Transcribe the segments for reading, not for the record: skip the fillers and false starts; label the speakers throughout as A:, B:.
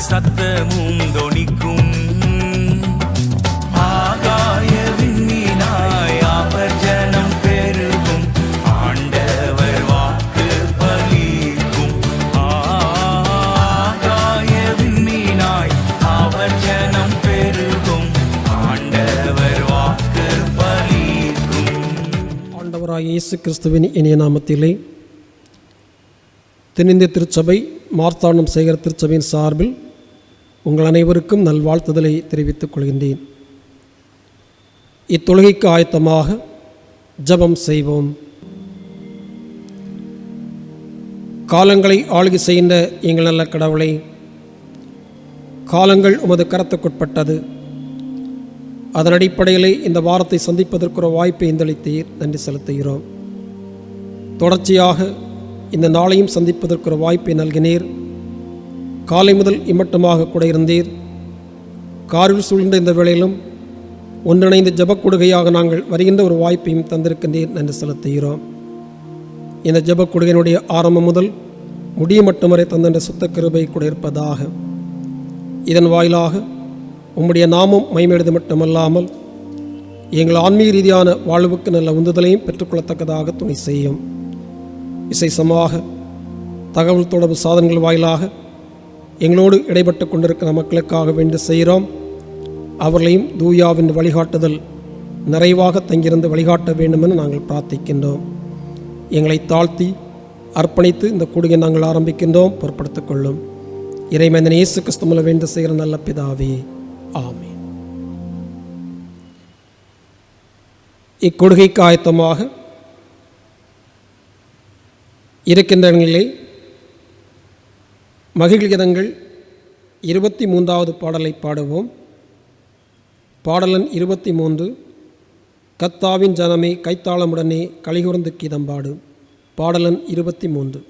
A: சத்தமும் தொனிக்கும். ஆகாய விண்மீனாய் ஆபர்ஜனம் பெருகும், ஆண்டவர் வாக்கு பலிக்கும். ஆகாய விண்மீனாய் ஆபர்ஜனம் பெருகும், ஆண்டவர் வாக்கு பலிக்கும்.
B: ஆண்டவராகிய இயேசு கிறிஸ்துவின் இனிய நாமத்திலே தென்னிந்திய திருச்சபை மார்த்தாண்டம் சேகர் திருச்சபையின் சார்பில் உங்கள் அனைவருக்கும் நல்வாழ்த்துதலை தெரிவித்துக் கொள்கின்றேன். இத்தொழுகைக்கு ஆயத்தமாக ஜெபம் செய்வோம். காலங்களை ஆளுகை செய்கின்ற எங்கள் நல்ல கடவுளை, காலங்கள் உமது கரத்துக்குட்பட்டது. அதன் அடிப்படையிலே இந்த வாரத்தை சந்திப்பதற்கு ஒரு வாய்ப்பை இந்தளித்தீர், நன்றி செலுத்துகிறோம். தொடர்ச்சியாக இந்த நாளையும் சந்திப்பதற்கு ஒரு வாய்ப்பை நல்கினீர். காலை முதல் இம்மட்டமாக கூட இருந்தீர். காரில் சூழ்ந்த இந்த வேளையிலும் ஒன்றிணைந்த ஜெபக்கொடுகையாக நாங்கள் வருகின்ற ஒரு வாய்ப்பையும் தந்திருக்கின்றீர், நன்றி செலுத்துகிறோம். இந்த ஜெபக்கொடுகையினுடைய ஆரம்பம் முதல் முடிய மட்டும் வரை தந்த சுத்த கிருபை கூட இருப்பதாக. இதன் வாயிலாக உம்முடைய நாமம் மைமேடுது மட்டுமல்லாமல் எங்கள் ஆன்மீக ரீதியான வாழ்வுக்கு நல்ல உந்துதலையும் பெற்றுக்கொள்ளத்தக்கதாக துணை செய்யும். விசேஷமாக தகவல் தொடர்பு சாதனங்கள் வாயிலாக எங்களோடு இடைப்பட்டு கொண்டிருக்கிற மக்களுக்காக வேண்டி செய்கிறோம். அவர்களையும் தூயாவின் வழிகாட்டுதல் நிறைவாக தங்கியிருந்து வழிகாட்ட வேண்டுமென நாங்கள் பிரார்த்திக்கின்றோம். எங்களை தாழ்த்தி அர்ப்பணித்து இந்த கூடுகை நாங்கள் ஆரம்பிக்கின்றோம். பொறுப்படுத்திக் கொள்ளும் இறைமனிதன் இயேசு கிறிஸ்து மூலம் வேண்டி செய்கிற நல்ல பிதாவே, ஆமென். இக்கொடுகைக்கு ஆயத்தமாக இருக்கின்ற இடங்களிலே மகிழ்கீதங்கள் 23வது பாடலை பாடுவோம். பாடலன் 23, கர்த்தாவின் ஜனமே கைத்தாளமுடனே களிகூர்ந்து கீதம் பாடு. பாடலன் 23.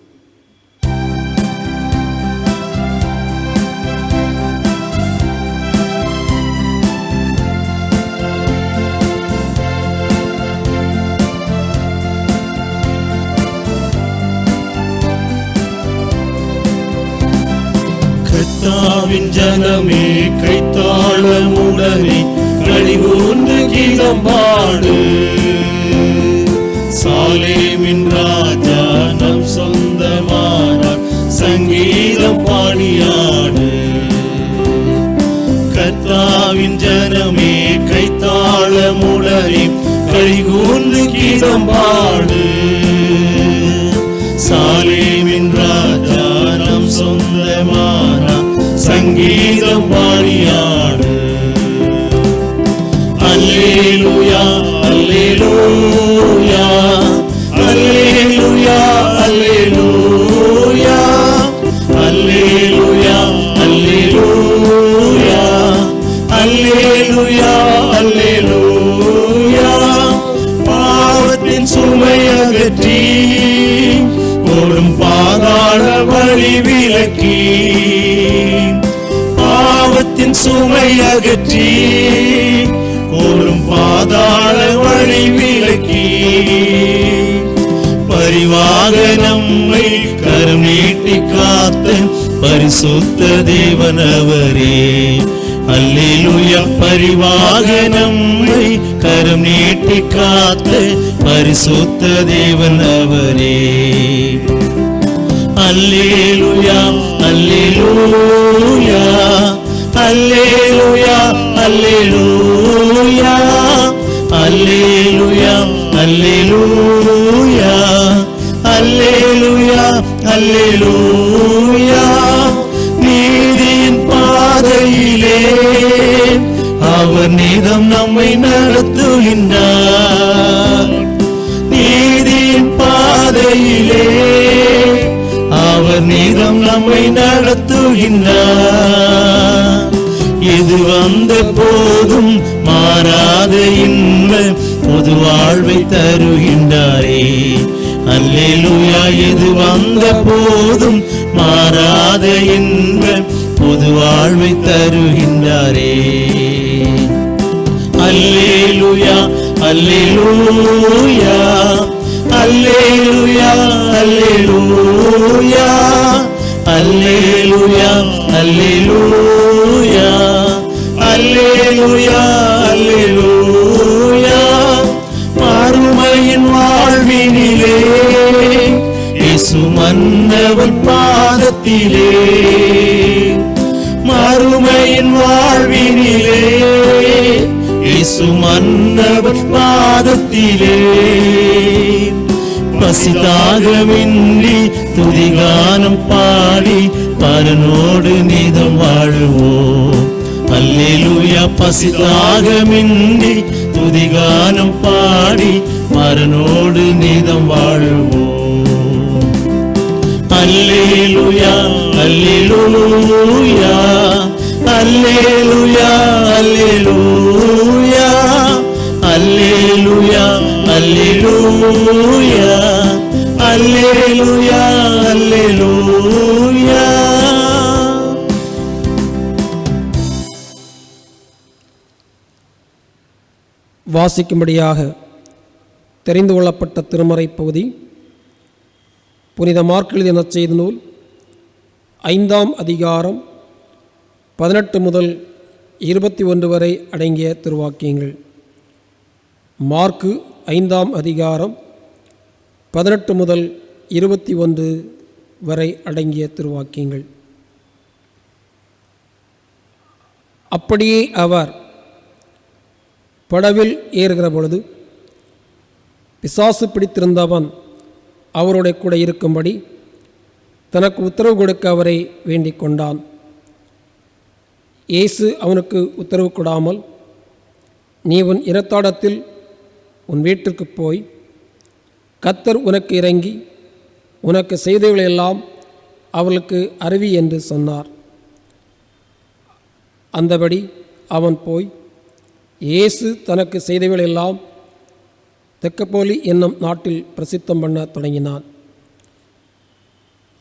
C: கர்த்தாவின் ஜனமே கைத்தாளமுடனே களிகூர்ந்து கீதம் பாடு. சாலேமின் ராஜா நம் சொந்தமானார், சங்கீதம் பாடியாடு. கர்த்தாவின் ஜனமே கைத்தாளமுடனே களிகூர்ந்து கீதம் பாடு. சாலேமின் ராஜா நம் சொந்தமானார், சங்கீதம் பாடியாடு. அல்லேலூயா அல்லேலூயா அல்லேலூயா அல்லேலூயா அல்லேலூயா அல்லேலூயா அல்லேலூயா அல்லேலூயா. பாவத்தின் சுமை அகற்றி ஓடும் பாதாள வழி விலக்கி, பாவத்தின் சுமை அகற்றி ஓடும் பாதாள வழி விலக்கி, பரிவாக நம்மை கரம் நீட்டி காத்த பரிசுத்த தேவனவரே. அல்லேலூயா. பரிவாக நம்மை கரம் நீட்டி காத்த பரிசுத்த தேவனவரே. அல்லேலூயா அல்லேலூயா அல்லேலூயா அல்லேலூயா அல்லேலூயா அல்லேலூயா அல்லேலூயா அல்லேலூயா. நீதியின் பாதையிலே அவர் நீதம் நம்மை நடத்துகின்றார். நீதியின் பாதையிலே அவர் நீதம் நம்மை நடத்துகின்றார். எது வந்த போதும் மாறாத இன்ப பொது வாழ்வை தருகின்றாரே. அல்லேலூயா. எது வந்த போதும் மாறாத இன்ப பொது வாழ்வை தருகின்றாரே. அல்லேலூயா அல்லேலூயா அல்லேலூயா அல்லேலூயா அல்லேலூயா அல்லேலூயா அல்லேலூயா அல்லேலூயா. மறுமையின் வாழ்வினிலே இயேசு மன்னவன் பாதத்திலே, மறுமையின் வாழ்வினிலே இயேசு மன்னவன் பாதத்திலே. பசிதாகமின்றி துதிகானம் பாடி பரனோடு நீதம் வாழுவோம். அல்லேலூயா. பசிதாகமின்றி துதிகானம் பாடி பரனோடு நீதம் வாழுவோம். அல்லேலூயா அல்லேலூயா அல்லேலூயா அல்லேலூயா அல்லேலூயா அல்லேலூயா அல்லேலூயா அல்லேலூயா.
B: வாசிக்கும்படியாக தெரிந்து கொள்ளப்பட்ட திருமறை பகுதி புனித மார்க் எழுதிய நற்செய்தி நூல் 5ஆம் அதிகாரம் 18 முதல் 21 வரை அடங்கிய திருவாக்கியங்கள். மார்க்கு 5ஆம் அதிகாரம் 18 முதல் 21 வரை அடங்கிய திருவாக்கியங்கள். அப்படியே அவர் படவில் ஏறுகிற பொழுது பிசாசு பிடித்திருந்தவன் அவருடைய கூட இருக்கும்படி தனக்கு உத்தரவு கொடுக்க அவரை வேண்டிக் கொண்டான். இயேசு அவனுக்கு உத்தரவு கொடாமல், நீ உன் இனத்தாடத்தில் உன் வீட்டிற்கு போய் கர்த்தர் உனக்கு இறங்கி உனக்கு செய்தவைகளெல்லாம் அவளுக்கு அறிவி என்று சொன்னார். அந்தபடி அவன் போய் இயேசு தனக்கு செய்தவைகளெல்லாம் தெக்கப்போலி என்னும் நாட்டில் பிரசித்தம் பண்ண தொடங்கினான்.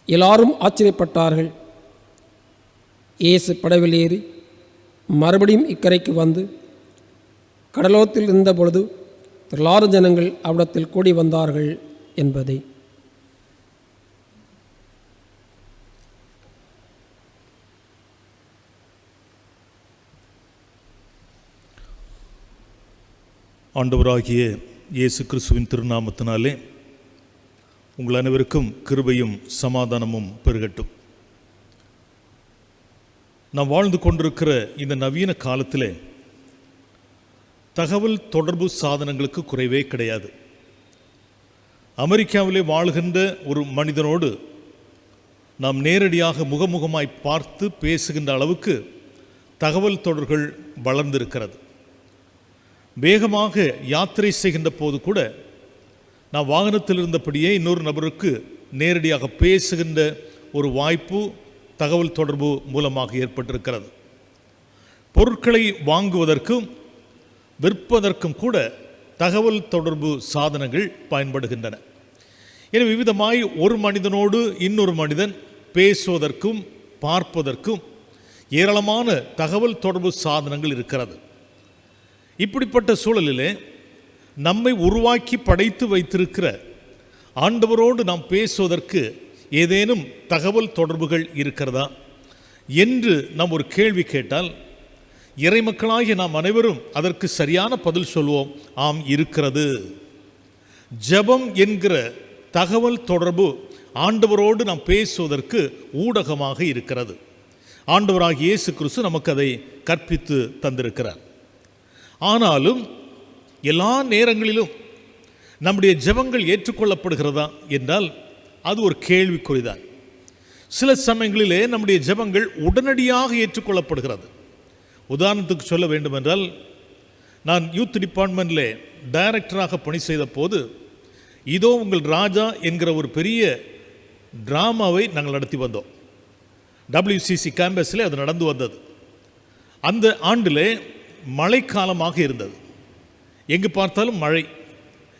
B: எல்லாரும் ஆச்சரியப்பட்டார்கள். இயேசு படவில் ஏறி மறுபடியும் இக்கரைக்கு வந்து கடலோரத்தில் இருந்தபொழுது திரளான ஜனங்கள் அவ்விடத்தில் கூடி வந்தார்கள் என்பதை.
D: ஆண்டவராகிய இயேசு கிறிஸ்துவின் திருநாமத்தினாலே உங்கள் அனைவருக்கும் கிருபையும் சமாதானமும் பெருகட்டும். நாம் வாழ்ந்து கொண்டிருக்கிற இந்த நவீன காலத்திலே தகவல் தொடர்பு சாதனங்களுக்கு குறைவே கிடையாது. அமெரிக்காவிலே வாழ்கின்ற ஒரு மனிதனோடு நாம் நேரடியாக முகமுகமாய் பார்த்து பேசுகின்ற அளவுக்கு தகவல் தொடர்கள் வளர்ந்திருக்கிறது. வேகமாக யாத்திரை செய்கின்ற போது கூட நான் வாகனத்தில் இருந்தபடியே இன்னொரு நபருக்கு நேரடியாக பேசுகின்ற ஒரு வாய்ப்பு தகவல் தொடர்பு மூலமாக ஏற்பட்டிருக்கிறது. பொருட்களை வாங்குவதற்கும் விற்பதற்கும் கூட தகவல் தொடர்பு சாதனங்கள் பயன்படுகின்றன. எனவே விவிதமாய் ஒரு மனிதனோடு இன்னொரு மனிதன் பேசுவதற்கும் பார்ப்பதற்கும் ஏராளமான தகவல் தொடர்பு சாதனங்கள் இருக்கிறது. இப்படிப்பட்ட சூழலிலே நம்மை உருவாக்கி படைத்து வைத்திருக்கிற ஆண்டவரோடு நாம் பேசுவதற்கு ஏதேனும் தகவல் தொடர்புகள் இருக்கிறதா என்று நாம் ஒரு கேள்வி கேட்டால், இறைமக்களாகிய நாம் அனைவரும் அதற்கு சரியான பதில் சொல்வோம், ஆம் இருக்கிறது. ஜெபம் என்கிற தகவல் தொடர்பு ஆண்டவரோடு நாம் பேசுவதற்கு ஊடகமாக இருக்கிறது. ஆண்டவராகிய இயேசு கிறிஸ்து நமக்கு அதை கற்பித்து தந்திருக்கிறார். ஆனாலும் எல்லா நேரங்களிலும் நம்முடைய ஜெபங்கள் ஏற்றுக்கொள்ளப்படுகிறதா என்றால் அது ஒரு கேள்விக்குறிதான். சில சமயங்களிலே நம்முடைய ஜெபங்கள் உடனடியாக ஏற்றுக்கொள்ளப்படுகிறது. உதாரணத்துக்கு சொல்ல வேண்டுமென்றால், நான் யூத் டிபார்ட்மெண்ட்டில் டைரக்டராக பணி செய்த போது இதோ உங்கள் ராஜா என்கிற ஒரு பெரிய ட்ராமாவை நாங்கள் நடத்தி வந்தோம். WCC கேம்பஸில் அது நடந்து வந்தது. அந்த ஆண்டிலே மழைக்காலமாக இருந்தது. எங்கு பார்த்தாலும் மழை.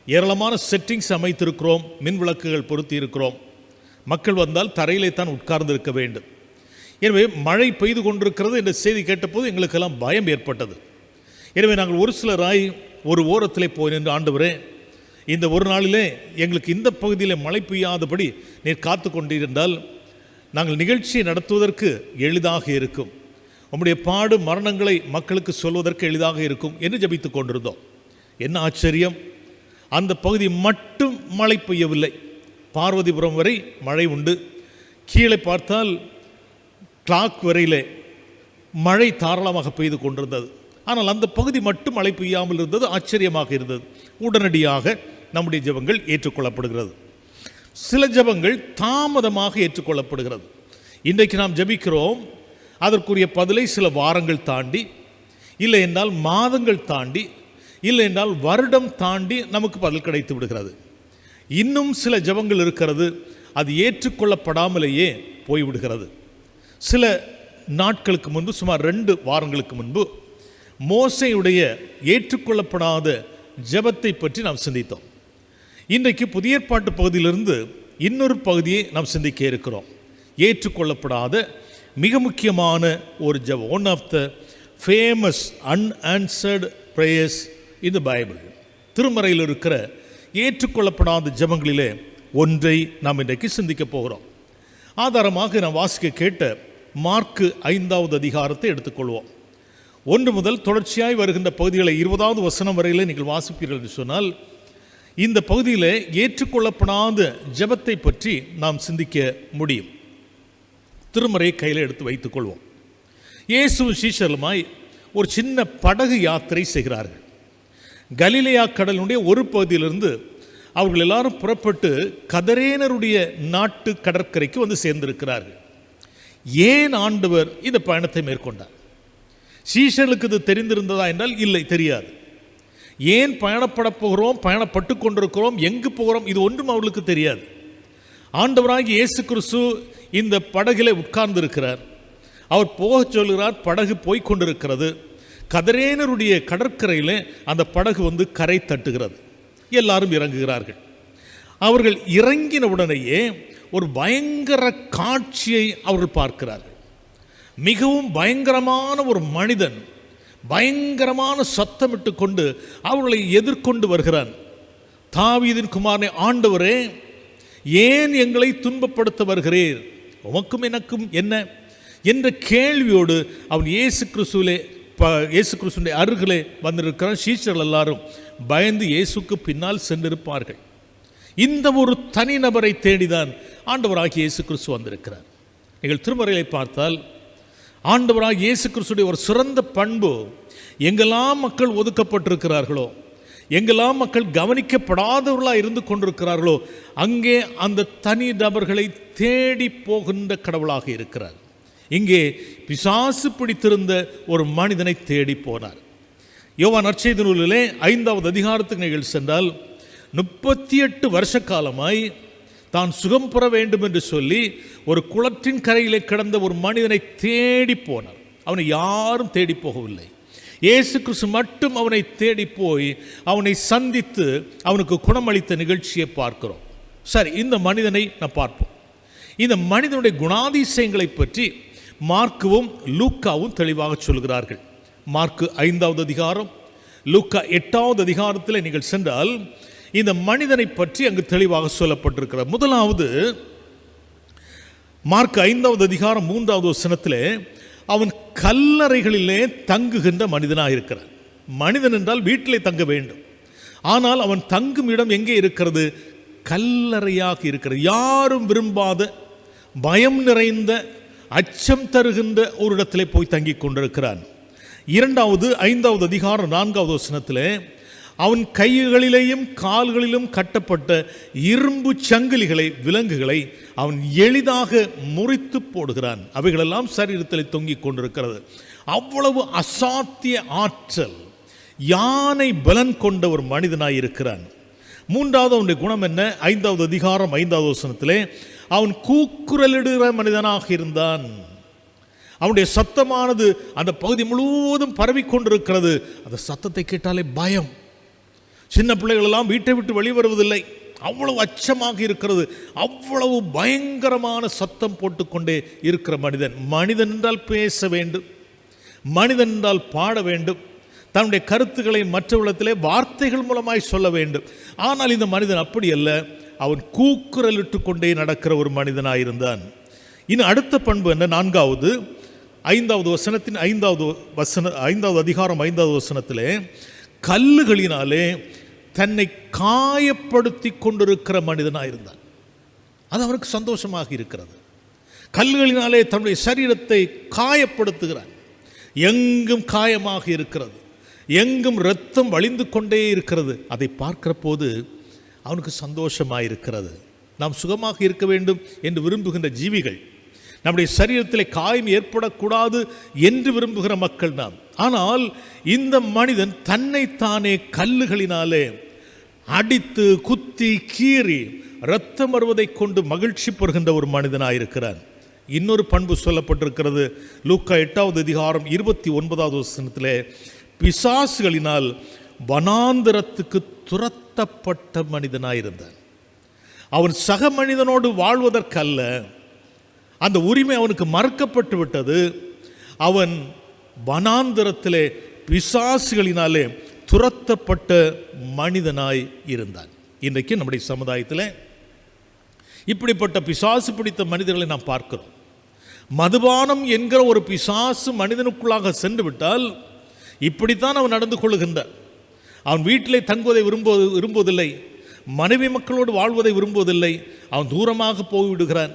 D: ஏராளமான செட்டிங்ஸ் அமைத்திருக்கிறோம், மின் விளக்குகள் பொருத்தி இருக்கிறோம். மக்கள் வந்தால் தரையிலே தான் உட்கார்ந்திருக்க வேண்டும். எனவே மழை பெய்து கொண்டிருக்கிறது என்ற செய்தி கேட்டபோது எங்களுக்கெல்லாம் பயம் ஏற்பட்டது. எனவே நாங்கள் ஒரு சிலராய் ஒரு ஓரத்திலே போய் நின்று, ஆண்டவரே, இந்த ஒரு நாளிலே எங்களுக்கு இந்த பகுதியில் மழை பெய்யாதபடி நீர் காத்து கொண்டிருந்தால் நாங்கள் நிகழ்ச்சியை நடத்துவதற்கு எளிதாக இருக்கும், உம்முடைய பாடு மரணங்களை மக்களுக்கு சொல்வதற்கு எளிதாக இருக்கும் என்று ஜெபித்துக் கொண்டிருந்தோம். என்ன ஆச்சரியம், அந்த பகுதி மட்டும் மழை பெய்யவில்லை. பார்வதிபுரம் வரை மழை உண்டு. கீழே பார்த்தால் கிளாக் வரையிலே மழை தாராளமாக பெய்து கொண்டிருந்தது. ஆனால் அந்த பகுதி மட்டும் மழை பெய்யாமல் இருந்தது. ஆச்சரியமாக இருந்தது. உடனடியாக நம்முடைய ஜெபங்கள் ஏற்றுக்கொள்ளப்படுகிறது. சில ஜெபங்கள் தாமதமாக ஏற்றுக்கொள்ளப்படுகிறது. இன்றைக்கு நாம் ஜெபிக்கிறோம், அதற்குரிய பதிலை சில வாரங்கள் தாண்டி, இல்லை என்றால் மாதங்கள் தாண்டி, இல்லை என்றால் வருடம் தாண்டி நமக்கு பதில் கிடைத்து விடுகிறது. இன்னும் சில ஜெபங்கள் இருக்கிறது, அது ஏற்றுக்கொள்ளப்படாமலேயே போய்விடுகிறது. சில நாட்களுக்கு முன்பு, சுமார் 2 வாரங்களுக்கு முன்பு, மோசேயுடைய ஏற்றுக்கொள்ளப்படாத ஜெபத்தை பற்றி நாம் சிந்தித்தோம். இன்றைக்கு புதிய ஏற்பாட்டு பகுதியிலிருந்து இன்னொரு பகுதியை நாம் சிந்திக்க இருக்கிறோம். ஏற்றுக்கொள்ளப்படாத மிக முக்கியமான ஒரு ஜெபம், one of the famous unanswered prayers in the Bible. திருமறையில் இருக்கிற ஏற்றுக்கொள்ளப்படாத ஜெபங்களிலே ஒன்றை நாம் இன்றைக்கு சிந்திக்க போகிறோம். ஆதாரமாக நாம் வாசிக்க கேட்ட மார்க்கு 5வது அதிகாரத்தை எடுத்துக்கொள்வோம். 1 முதல் தொடர்ச்சியாய் வருகின்ற பகுதிகளை 20வது வசனம் வரையில் நீங்கள் வாசிப்பீர்கள் என்று சொன்னால், இந்த பகுதியில் ஏற்றுக்கொள்ளப்படாத ஜெபத்தை பற்றி நாம் சிந்திக்க முடியும். திருமறை கையில் எடுத்து வைத்துக் கொள்வோம். இயேசு சீஷர்களுமாய் ஒரு சின்ன படகு யாத்திரை செய்கிறார்கள். கலிலேயா கடலுடைய ஒரு பகுதியிலிருந்து அவர்கள் எல்லாரும் புறப்பட்டு கதரேனருடைய நாட்டு கடற்கரைக்கு வந்து சேர்ந்திருக்கிறார்கள். ஏன் ஆண்டவர் இந்த பயணத்தை மேற்கொண்டார்? சீஷர்களுக்கு இது தெரிந்திருந்ததா என்றால் இல்லை, தெரியாது. ஏன் பயணப்பட போகிறோம், பயணப்பட்டு கொண்டிருக்கிறோம், எங்கு போகிறோம், இது ஒன்றும் அவர்களுக்கு தெரியாது. ஆண்டவராகி இயேசு கிறிஸ்து இந்த படகிலே உட்கார்ந்து இருக்கிறார். அவர் போக சொல்கிறார், படகு போய் கொண்டிருக்கிறது. கதரேனருடைய கடற்கரையில் அந்த படகு வந்து கரை தட்டுகிறது. எல்லாரும் இறங்குகிறார்கள். அவர்கள் இறங்கின உடனேயே ஒரு பயங்கர காட்சியை அவர்கள் பார்க்கிறார்கள். மிகவும் பயங்கரமான ஒரு மனிதன் பயங்கரமான சத்தமிட்டு கொண்டு அவர்களை எதிர்கொண்டு வருகிறான். தாவீதின் குமாரனே, ஆண்டவரே, ஏன் எங்களை துன்பப்படுத்த வருகிறீர்? உமக்கும் எனக்கும் என்ன என்ற கேள்வியோடு அவன் இயேசு கிறிஸ்துவின் அருகிலே வந்திருக்கிறான். சீஷர்கள் எல்லாரும் பயந்து இயேசுக்கு பின்னால் சென்றிருப்பார்கள். இந்த ஒரு தனிநபரை தேடிதான் ஆண்டவராகிய இயேசு கிறிஸ்து வந்திருக்கிறார். நீங்கள் திருமறையை பார்த்தால் ஆண்டவராகிய இயேசு கிறிஸ்துடைய ஒரு சிறந்த பண்பு, எங்கெல்லாம் மக்கள் ஒதுக்கப்பட்டிருக்கிறார்களோ, எங்கெல்லாம் மக்கள் கவனிக்கப்படாதவர்களாக இருந்து கொண்டிருக்கிறார்களோ, அங்கே அந்த தனி நபர்களை தேடி போகின்ற கடவுளாக இருக்கிறார். இங்கே பிசாசு பிடித்திருந்த ஒரு மனிதனை தேடி போனார். யோவான் நற்செய்தி நூலிலே 5வது அதிகாரத்துக்கு நீங்கள் சென்றால், 38 வருஷ காலமாய் தான் சுகம் பெற வேண்டும் என்று சொல்லி ஒரு குளத்தின் கரையிலே கிடந்த ஒரு மனிதனை தேடி போனார். அவனை யாரும் தேடி போகவில்லை. இயேசு கிறிஸ்து மட்டும் அவனை தேடி போய் அவனை சந்தித்து அவனுக்கு குணமளித்த நிகழ்ச்சியை பார்க்கிறோம். சரி, இந்த மனிதனை நாம் பார்ப்போம். இந்த மனிதனுடைய குணாதிசயங்களை பற்றி மார்க்குவும் லூக்காவும் தெளிவாக சொல்கிறார்கள். மார்க்கு 5வது அதிகாரம், லூக்கா 8வது அதிகாரத்தில் நீங்கள் சென்றால் இந்த மனிதனை பற்றி அங்கு தெளிவாக சொல்லப்பட்டிருக்கிறார். முதலாவது, மார்க் 5வது அதிகாரம் 3வது வசனத்திலே அவன் கல்லறைகளிலே தங்குகின்ற மனிதனாக இருக்கிறார். மனிதன் என்றால் வீட்டிலே தங்க வேண்டும். ஆனால் அவன் தங்கும் இடம் எங்கே இருக்கிறது? கல்லறையாக இருக்கிறது. யாரும் விரும்பாத, பயம் நிறைந்த, அச்சம் தருகின்ற ஒரு இடத்திலே போய் தங்கி கொண்டிருக்கிறான். 5வது அதிகாரம் 4வது வசனத்திலே அவன் கைகளிலேயும் கால்களிலும் கட்டப்பட்ட இரும்பு சங்கிலிகளை, விலங்குகளை அவன் எளிதாக முறித்து போடுகிறான். அவைகளெல்லாம் சரீரத்தில் தொங்கிக் கொண்டிருக்கிறது. அவ்வளவு அசாத்திய ஆற்றல், யானை பலன் கொண்ட ஒரு மனிதனாய் இருக்கிறான். 3வது அவனுடைய குணம் என்ன? 5வது அதிகாரம் 5வது வசனத்திலே அவன் கூக்குரலிடுகிற மனிதனாக இருந்தான். அவனுடைய சத்தமானது அந்த பகுதி முழுவதும் பரவிக்கொண்டிருக்கிறது. அந்த சத்தத்தை கேட்டாலே பயம். சின்ன பிள்ளைகளெல்லாம் வீட்டை விட்டு வெளிவருவதில்லை. அவ்வளவு அச்சமாக இருக்கிறது. அவ்வளவு பயங்கரமான சத்தம் போட்டுக்கொண்டே இருக்கிற மனிதன். மனிதன் என்றால் பேச வேண்டும், மனிதன் என்றால் பாட வேண்டும், தன்னுடைய கருத்துக்களை மற்றவர்களிடத்திலே வார்த்தைகள் மூலமாய் சொல்ல வேண்டும். ஆனால் இந்த மனிதன் அப்படி அல்ல. அவன் கூக்குரலிட்டு கொண்டே நடக்கிற ஒரு மனிதனாயிருந்தான். இன்னும் அடுத்த பண்பு என்ன? 4வது 5வது வசனத்தின் 5வது அதிகாரம் 5வது வசனத்திலே கல்லுகளினாலே தன்னை காயப்படுத்தி கொண்டிருக்கிற மனிதனாக இருந்தான். அது அவனுக்கு சந்தோஷமாக இருக்கிறது. கல்லுகளினாலே தன்னுடைய சரீரத்தை காயப்படுத்துகிறான். எங்கும் காயமாக இருக்கிறது, எங்கும் இரத்தம் வழிந்து கொண்டே இருக்கிறது. அதை பார்க்கிற போது அவனுக்கு சந்தோஷமாக இருக்கிறது. நாம் சுகமாக இருக்க வேண்டும் என்று விரும்புகின்ற ஜீவிகள், நம்முடைய சரீரத்தில் காயம் ஏற்படக்கூடாது என்று விரும்புகிற மக்கள் நாம். ஆனால் இந்த மனிதன் தன்னைத்தானே கல்லுகளினாலே அடித்து குத்தி கீறி இரத்தம் வருவதை கொண்டு மகிழ்ச்சி பெறுகின்ற ஒரு மனிதனாயிருக்கிறான். இன்னொரு பண்பு சொல்லப்பட்டிருக்கிறது. லூக்கா 8வது அதிகாரம் 29வது வசனத்திலே பிசாசுகளினால் வனாந்தரத்துக்கு துரத்தப்பட்ட மனிதனாயிருந்தான். அவன் சக மனிதனோடு வாழ்வதற்கல்ல, அந்த உரிமை அவனுக்கு மறுக்கப்பட்டு விட்டது. அவன் வனாந்தரத்திலே பிசாசுகளினாலே துரத்தப்பட்ட மனிதனாய் இருந்தான். இன்றைக்கு நம்முடைய சமுதாயத்தில் இப்படிப்பட்ட பிசாசு பிடித்த மனிதர்களை நாம் பார்க்கிறோம். மதுபானம் என்கிற ஒரு பிசாசு மனிதனுக்குள்ளாக சென்று விட்டால் இப்படித்தான் அவன் நடந்து கொள்ளுகின்றான். அவன் வீட்டிலே தங்குவதை விரும்புவதில்லை, மனைவி மக்களோடு வாழ்வதை விரும்புவதில்லை. அவன் தூரமாக போய்விடுகிறான்.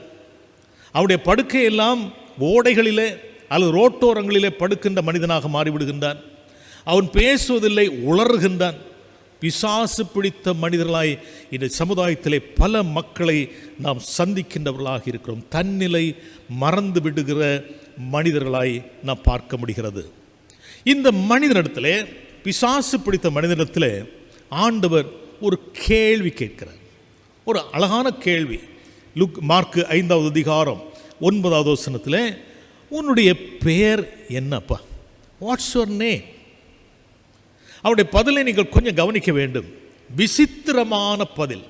D: அவனுடைய படுக்கையெல்லாம் ஓடைகளிலே அல்லது ரோட்டோரங்களிலே படுக்கின்ற மனிதனாக மாறிவிடுகின்றான். அவன் பேசுவதில்லை, உளறுகின்றான். பிசாசு பிடித்த மனிதர்களாய் இந்த சமுதாயத்திலே பல மக்களை நாம் சந்திக்கின்றவர்களாக இருக்கிறோம். தன்னிலை மறந்து விடுகிற மனிதர்களாய் நாம் பார்க்க முடிகிறது. இந்த மனிதனிடத்திலே, பிசாசு பிடித்த மனிதனிடத்திலே ஆண்டவர் ஒரு கேள்வி கேட்கிறார். ஒரு அழகான கேள்வி. மார்க்கு 5வது அதிகாரம் 9வது வசனத்தில், உன்னுடைய பெயர் என்னப்பா? What's your name? அவருடைய பதிலை நீங்கள் கொஞ்சம் கவனிக்க வேண்டும். விசித்திரமான பதில்.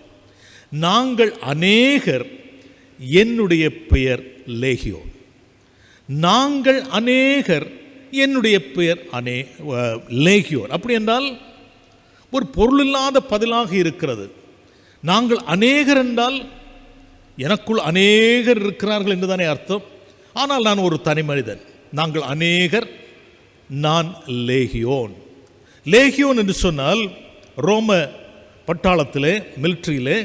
D: நாங்கள் அநேகர், என்னுடைய பெயர் லேகியோன். நாங்கள் அநேகர், என்னுடைய பெயர் லேகியோன். அப்படி என்றால் ஒரு பொருளில்லாத பதிலாக இருக்கிறது. நாங்கள் அநேகர் என்றால் எனக்குள் அநேகர் இருக்கிறார்கள் என்றுதானே அர்த்தம். ஆனால் நான் ஒரு தனி மனிதன். நாங்கள் அநேகர், நான் லேகியோன். லேகியோன் என்று சொன்னால் ரோம பட்டாளத்திலே, மிலிட்ரியிலே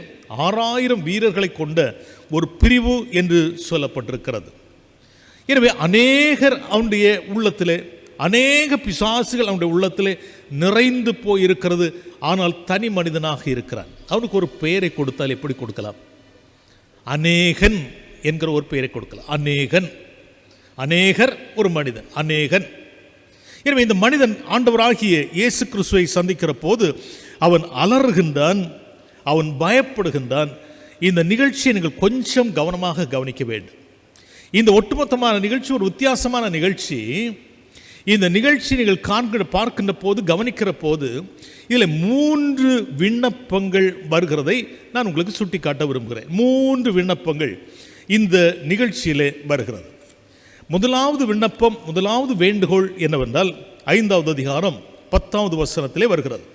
D: 6000 வீரர்களை கொண்ட ஒரு பிரிவு என்று சொல்லப்பட்டிருக்கிறது. எனவே அநேகர் அவனுடைய உள்ளத்திலே, அநேக பிசாசுகள் அவனுடைய உள்ளத்திலே நிறைந்து போயிருக்கிறது. ஆனால் தனி மனிதனாக இருக்கிறான். அவனுக்கு ஒரு பெயரை கொடுத்தால் எப்படி கொடுக்கலாம்? அநேகன் என்கிற ஒரு பெயரை கொடுக்கலாம். அநேகன், அநேகர் ஒரு மனிதன், அநேகன். எனவே இந்த மனிதன் ஆண்டவராகிய இயேசு கிறிஸ்துவை சந்திக்கிற போது அவன் அலறுகின்றான், அவன் பயப்படுகின்றான். இந்த நிகழ்ச்சியை நீங்கள் கொஞ்சம் கவனமாக கவனிக்க வேண்டும். இந்த ஒட்டுமொத்தமான நிகழ்ச்சி ஒரு வித்தியாசமான நிகழ்ச்சி. இந்த நிகழ்ச்சி நீங்கள் பார்க்கின்ற போது, கவனிக்கிற போது இதில் 3 விண்ணப்பங்கள் வருகிறதை நான் உங்களுக்கு சுட்டி காட்ட விரும்புகிறேன். 3 விண்ணப்பங்கள் இந்த நிகழ்ச்சியிலே வருகிறது. முதலாவது விண்ணப்பம், முதலாவது வேண்டுகோள் என்னவென்றால் 5வது அதிகாரம் 10வது வசனத்திலே வருகிறது.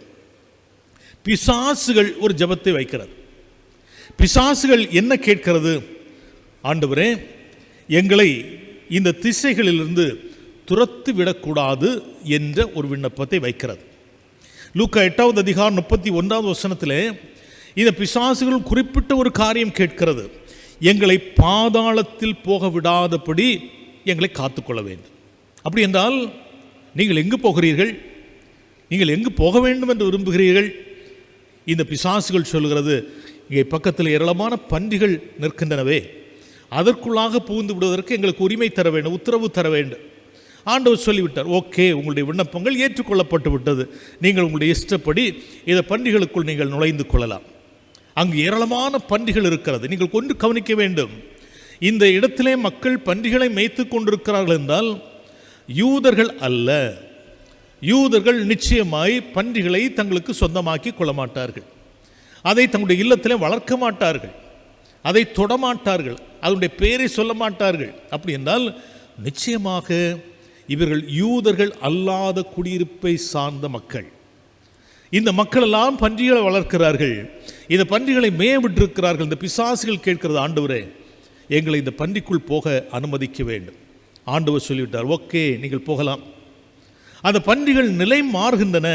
D: பிசாசுகள் ஒரு ஜெபத்தை வைக்கிறது. பிசாசுகள் என்ன கேட்கிறது? ஆண்டவரே, எங்களை இந்த திசைகளிலிருந்து துரத்து விடக்கூடாது என்ற ஒரு விண்ணப்பத்தை வைக்கிறது. லூக்கா 8வது அதிகாரம் 31வது வசனத்திலே இந்த பிசாசுகள் குறிப்பிட்ட ஒரு காரியம் கேட்கிறது. எங்களை பாதாளத்தில் போக விடாதபடி எங்களை காத்துக்கொள்ள வேண்டும். அப்படி என்றால் நீங்கள் எங்கு போகிறீர்கள்? நீங்கள் எங்கு போக வேண்டும் என்று விரும்புகிறீர்கள்? இந்த பிசாசுகள் சொல்கிறது, இங்கே பக்கத்தில் ஏராளமான பன்றிகள் நிற்கின்றனவே, அதற்குள்ளாக புகுந்து விடுவதற்கு எங்களுக்கு உரிமை தர வேண்டும், உத்தரவு தர வேண்டும். ஆண்டவர் சொல்லிவிட்டார், ஓகே, உங்களுடைய விண்ணப்பங்கள் ஏற்றுக்கொள்ளப்பட்டு விட்டது. நீங்கள் உங்களுடைய இஷ்டப்படி இந்த பன்றிகளுக்குள் நீங்கள் நுழைந்து கொள்ளலாம். அங்கு ஏராளமான பன்றிகள் இருக்கிறது. நீங்கள் கொண்டு கவனிக்க வேண்டும். இந்த இடத்திலே மக்கள் பன்றிகளை மேய்த்து கொண்டிருக்கிறார்கள் என்றால் யூதர்கள் அல்ல. யூதர்கள் நிச்சயமாய் பன்றிகளை தங்களுக்கு சொந்தமாக்கி கொள்ள மாட்டார்கள். அதை தங்களுடைய இல்லத்திலே வளர்க்க மாட்டார்கள், அதை தொடமாட்டார்கள், அதனுடைய பெயரை சொல்ல மாட்டார்கள். அப்படி என்றால் நிச்சயமாக இவர்கள் யூதர்கள் அல்லாத குடியிருப்பை சார்ந்த மக்கள். இந்த மக்கள் எல்லாம் பன்றிகளை வளர்க்கிறார்கள், இந்த பன்றிகளை மேய விட்டிருக்கிறார்கள். இந்த பிசாசுகள் கேட்கிறது, ஆண்டவரே, எங்களை இந்த பன்றிக்குள் போக அனுமதிக்க வேண்டும். ஆண்டவர் சொல்லிவிட்டார், ஓகே, நீங்கள் போகலாம். அந்த பன்றிகள் நிலை மாறுகின்றன.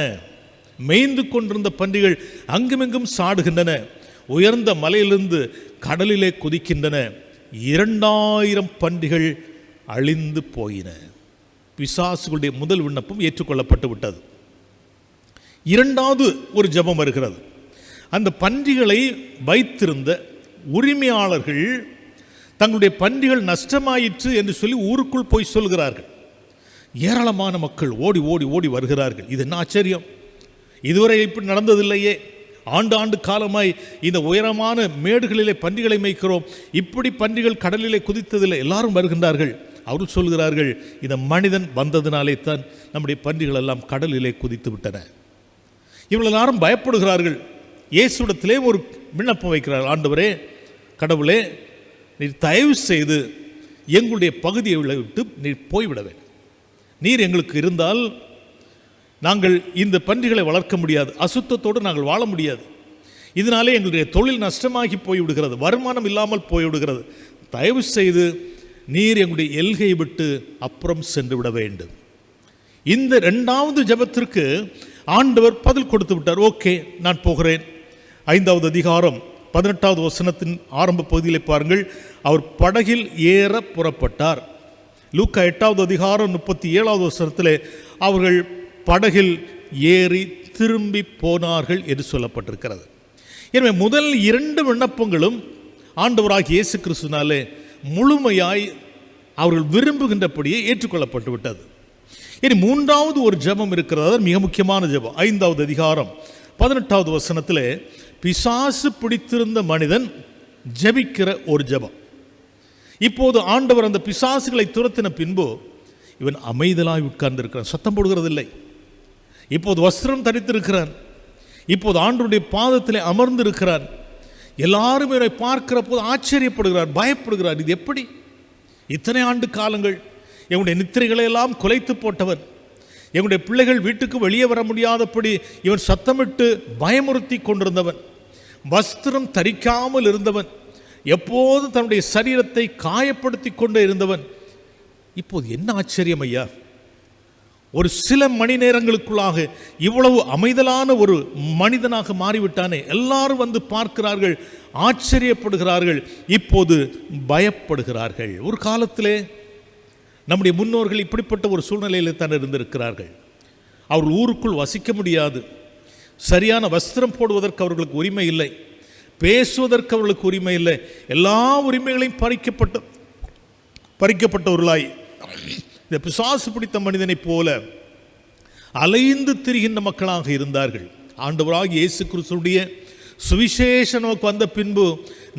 D: மேய்ந்து கொண்டிருந்த பன்றிகள் அங்குமெங்கும் சாடுகின்றன. உயர்ந்த மலையிலிருந்து கடலிலே குதிக்கின்றன. 2000 பன்றிகள் அழிந்து போயின. பிசாசுகளுடைய முதல் விண்ணப்பம் ஏற்றுக்கொள்ளப்பட்டு விட்டது. இரண்டாவது ஒரு ஜெபம் வருகிறது. அந்த பன்றிகளை வைத்திருந்த உரிமையாளர்கள் தங்களுடைய பன்றிகள் நஷ்டமாயிற்று என்று சொல்லி ஊருக்குள் போய் சொல்கிறார்கள். ஏராளமான மக்கள் ஓடி ஓடி ஓடி வருகிறார்கள். இது என்ன ஆச்சரியம், இதுவரை இப்படி நடந்ததில்லையே. ஆண்டு காலமாய் இந்த உயரமான மேடுகளிலே பன்றிகளை மேய்க்கிறோம், இப்படி பன்றிகள் கடலிலே குதித்ததில்லை. எல்லாரும் வருகின்றார்கள். அவர்கள் சொல்கிறார்கள், இந்த மனிதன் வந்ததினாலே தான் நம்முடைய பன்றிகள் எல்லாம் கடலிலே குதித்து விட்டன. இவர்கள் எல்லாரும் பயப்படுகிறார்கள். இயேசுவிடத்திலே ஒரு விண்ணப்பம் வைக்கிறார்கள். ஆண்டவரே, கடவுளே, நீர் தயவு செய்து எங்களுடைய பகுதியை விட்டு நீர் போய்விட வேண்டும். நீர் எங்களுக்கு இருந்தால் நாங்கள் இந்த பன்றிகளை வளர்க்க முடியாது, அசுத்தத்தோடு நாங்கள் வாழ முடியாது. இதனாலே எங்களுடைய தொழில் நஷ்டமாகி போய்விடுகிறது, வருமானம் இல்லாமல் போய்விடுகிறது. தயவு செய்து நீர் எங்களுடைய எல்கையை விட்டு அப்புறம் சென்று விட வேண்டும். இந்த இரண்டாவது ஜெபத்திற்கு ஆண்டவர் பதில் கொடுத்து விட்டார். ஓகே, நான் போகிறேன். 5வது அதிகாரம் 18வது வசனத்தின் ஆரம்ப பகுதியிலே பாருங்கள். அவர் படகில் ஏற புறப்பட்டார். லூக்கா 8வது அதிகாரம் 37வது வசனத்திலே அவர்கள் படகில் ஏறி திரும்பி போனார்கள் என்று சொல்லப்பட்டிருக்கிறது. எனவே முதல் 2 விண்ணப்பங்களும் ஆண்டவராகிய இயேசு கிறிஸ்துவினாலே முழுமையாய் அவர்கள் விரும்புகின்றபடியே ஏற்றுக்கொள்ளப்பட்டு விட்டது. இனி 3வது ஒரு ஜெபம் இருக்கிறது, மிக முக்கியமான ஜெபம். 5வது அதிகாரம் 18வது வசனத்திலே பிசாசு பிடித்திருந்த மனிதன் ஜெபிக்கிற ஒரு ஜெபம். இப்போது ஆண்டவர் அந்த பிசாசுகளை துரத்தின பின்பு இவன் அமைதலாய் உட்கார்ந்திருக்கிறான், சத்தம் போடுகிறதில்லை. இப்போது வஸ்திரம் தரித்திருக்கிறான். இப்போது ஆண்டவருடைய பாதத்திலே அமர்ந்திருக்கிறான். எல்லாரும் இவரை பார்க்கிற போது ஆச்சரியப்படுகிறார், பயப்படுகிறார். இது எப்படி? இத்தனை ஆண்டு காலங்கள் எங்களுடைய நித்திரைகளை எல்லாம் குலைத்து போட்டவன், எங்களுடைய பிள்ளைகள் வீட்டுக்கு வெளியே வர முடியாதபடி இவன் சத்தமிட்டு பயமுறுத்தி கொண்டிருந்தவன், வஸ்திரம் தரிக்காமல் இருந்தவன், எப்போதும் தன்னுடைய சரீரத்தை காயப்படுத்தி கொண்டே இருந்தவன். இப்போது என்ன ஆச்சரியம் ஐயா, ஒரு சில மணி நேரங்களுக்குள்ளாக இவ்வளவு அமைதலான ஒரு மனிதனாக மாறிவிட்டானே. எல்லாரும் வந்து பார்க்கிறார்கள், ஆச்சரியப்படுகிறார்கள், இப்போது பயப்படுகிறார்கள். ஒரு காலத்திலே நம்முடைய முன்னோர்கள் இப்படிப்பட்ட ஒரு சூழ்நிலையில் தான் இருந்திருக்கிறார்கள். அவர்கள் ஊருக்குள் வசிக்க முடியாது, சரியான வஸ்திரம் போடுவதற்கு அவர்களுக்கு உரிமை இல்லை, பேசுவதற்கு அவர்களுக்கு உரிமை இல்லை. எல்லா உரிமைகளையும் பறிக்கப்பட்டவர்களாய் இந்த பிசாசு பிடித்த மனிதனைப் போல அலைந்து திரிகின்ற மக்களாக இருந்தார்கள். ஆண்டவராகிய இயேசு கிறிஸ்துவுடைய சுவிசேஷ நமக்கு வந்த பின்பு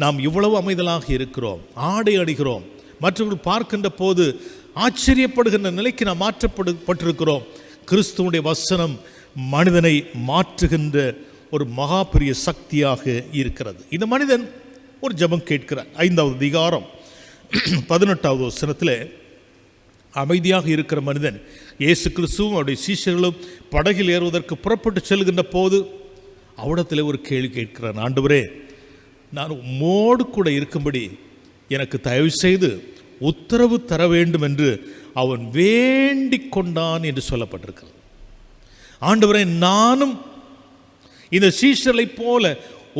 D: நாம் இவ்வளவு அமைதலாக இருக்கிறோம், ஆடை அணிகிறோம், மற்றவர்கள் பார்க்கின்ற போது ஆச்சரியப்படுகின்ற நிலைக்கு நாம் மாற்றப்பட்டிருக்கிறோம். கிறிஸ்துவுடைய வசனம் மனிதனை மாற்றுகின்ற ஒரு மகா பெரிய சக்தியாக இருக்கிறது. இந்த மனிதன் ஒரு ஜெபம் கேட்கிறார். 5வது அதிகாரம் 18வது வசனத்தில் அமைதியாக இருக்கிற மனிதன் இயேசு கிறிஸ்துவும் அவருடைய சீஷர்களும் படகில் ஏறுவதற்கு புறப்பட்டு செல்கின்ற போது அவரிடத்தில் ஒரு கேள்வி கேட்கிறான். ஆண்டவரே, நான் உம்மோடு கூட இருக்கும்படி எனக்கு தயவு செய்து உத்தரவு தர வேண்டும் என்று அவன் வேண்டிக் கொண்டான் என்று சொல்லப்பட்டிருக்கிறது. ஆண்டவரே, நானும் இந்த சீஷர்களைப் போல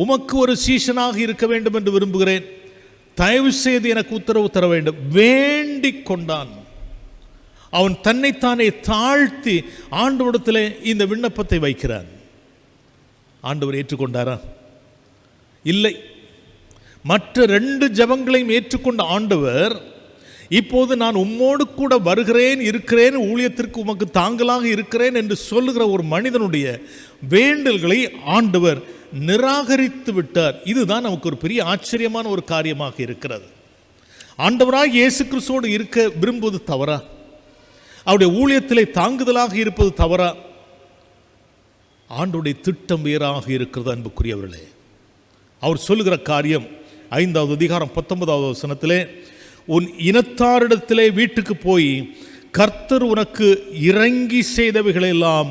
D: உமக்கு ஒரு சீஷனாக இருக்க வேண்டும் என்று விரும்புகிறேன், தயவு செய்து எனக்கு உத்தரவு தர வேண்டும். வேண்டிக் கொண்டான். அவன் தன்னைத்தானே தாழ்த்தி ஆண்டவரிடத்தில் இந்த விண்ணப்பத்தை வைக்கிறான். ஆண்டவர் ஏற்றுக்கொண்டாரா? இல்லை. மற்ற 2 ஜெபங்களையும் ஏற்றுக்கொண்ட ஆண்டவர் இப்போது நான் உம்மோடு கூட வருகிறேன், இருக்கிறேன், ஊழியத்திற்கு உமக்கு தாங்களாக இருக்கிறேன் என்று சொல்லுகிற ஒரு மனிதனுடைய வேண்டல்களை ஆண்டவர் நிராகரித்து விட்டார். இதுதான் நமக்கு ஒரு பெரிய ஆச்சரியமான ஒரு காரியமாக இருக்கிறது. ஆண்டவராக இயேசு கிறிஸ்துவோடு இருக்க விரும்புவது தவறா? அவருடைய ஊழியத்திலே தாங்குதலாக இருப்பது தவறா? ஆண்டவருடைய திட்டம் வேறாக இருக்கிறது. அன்புக்குரியவர்களே, அவர் சொல்லுகிற காரியம் 5வது அதிகாரம் 19வது வசனத்திலே, உன் இனத்தாரிடத்திலே வீட்டுக்கு போய் கர்த்தர் உனக்கு இறங்கி செய்தவைகளெல்லாம்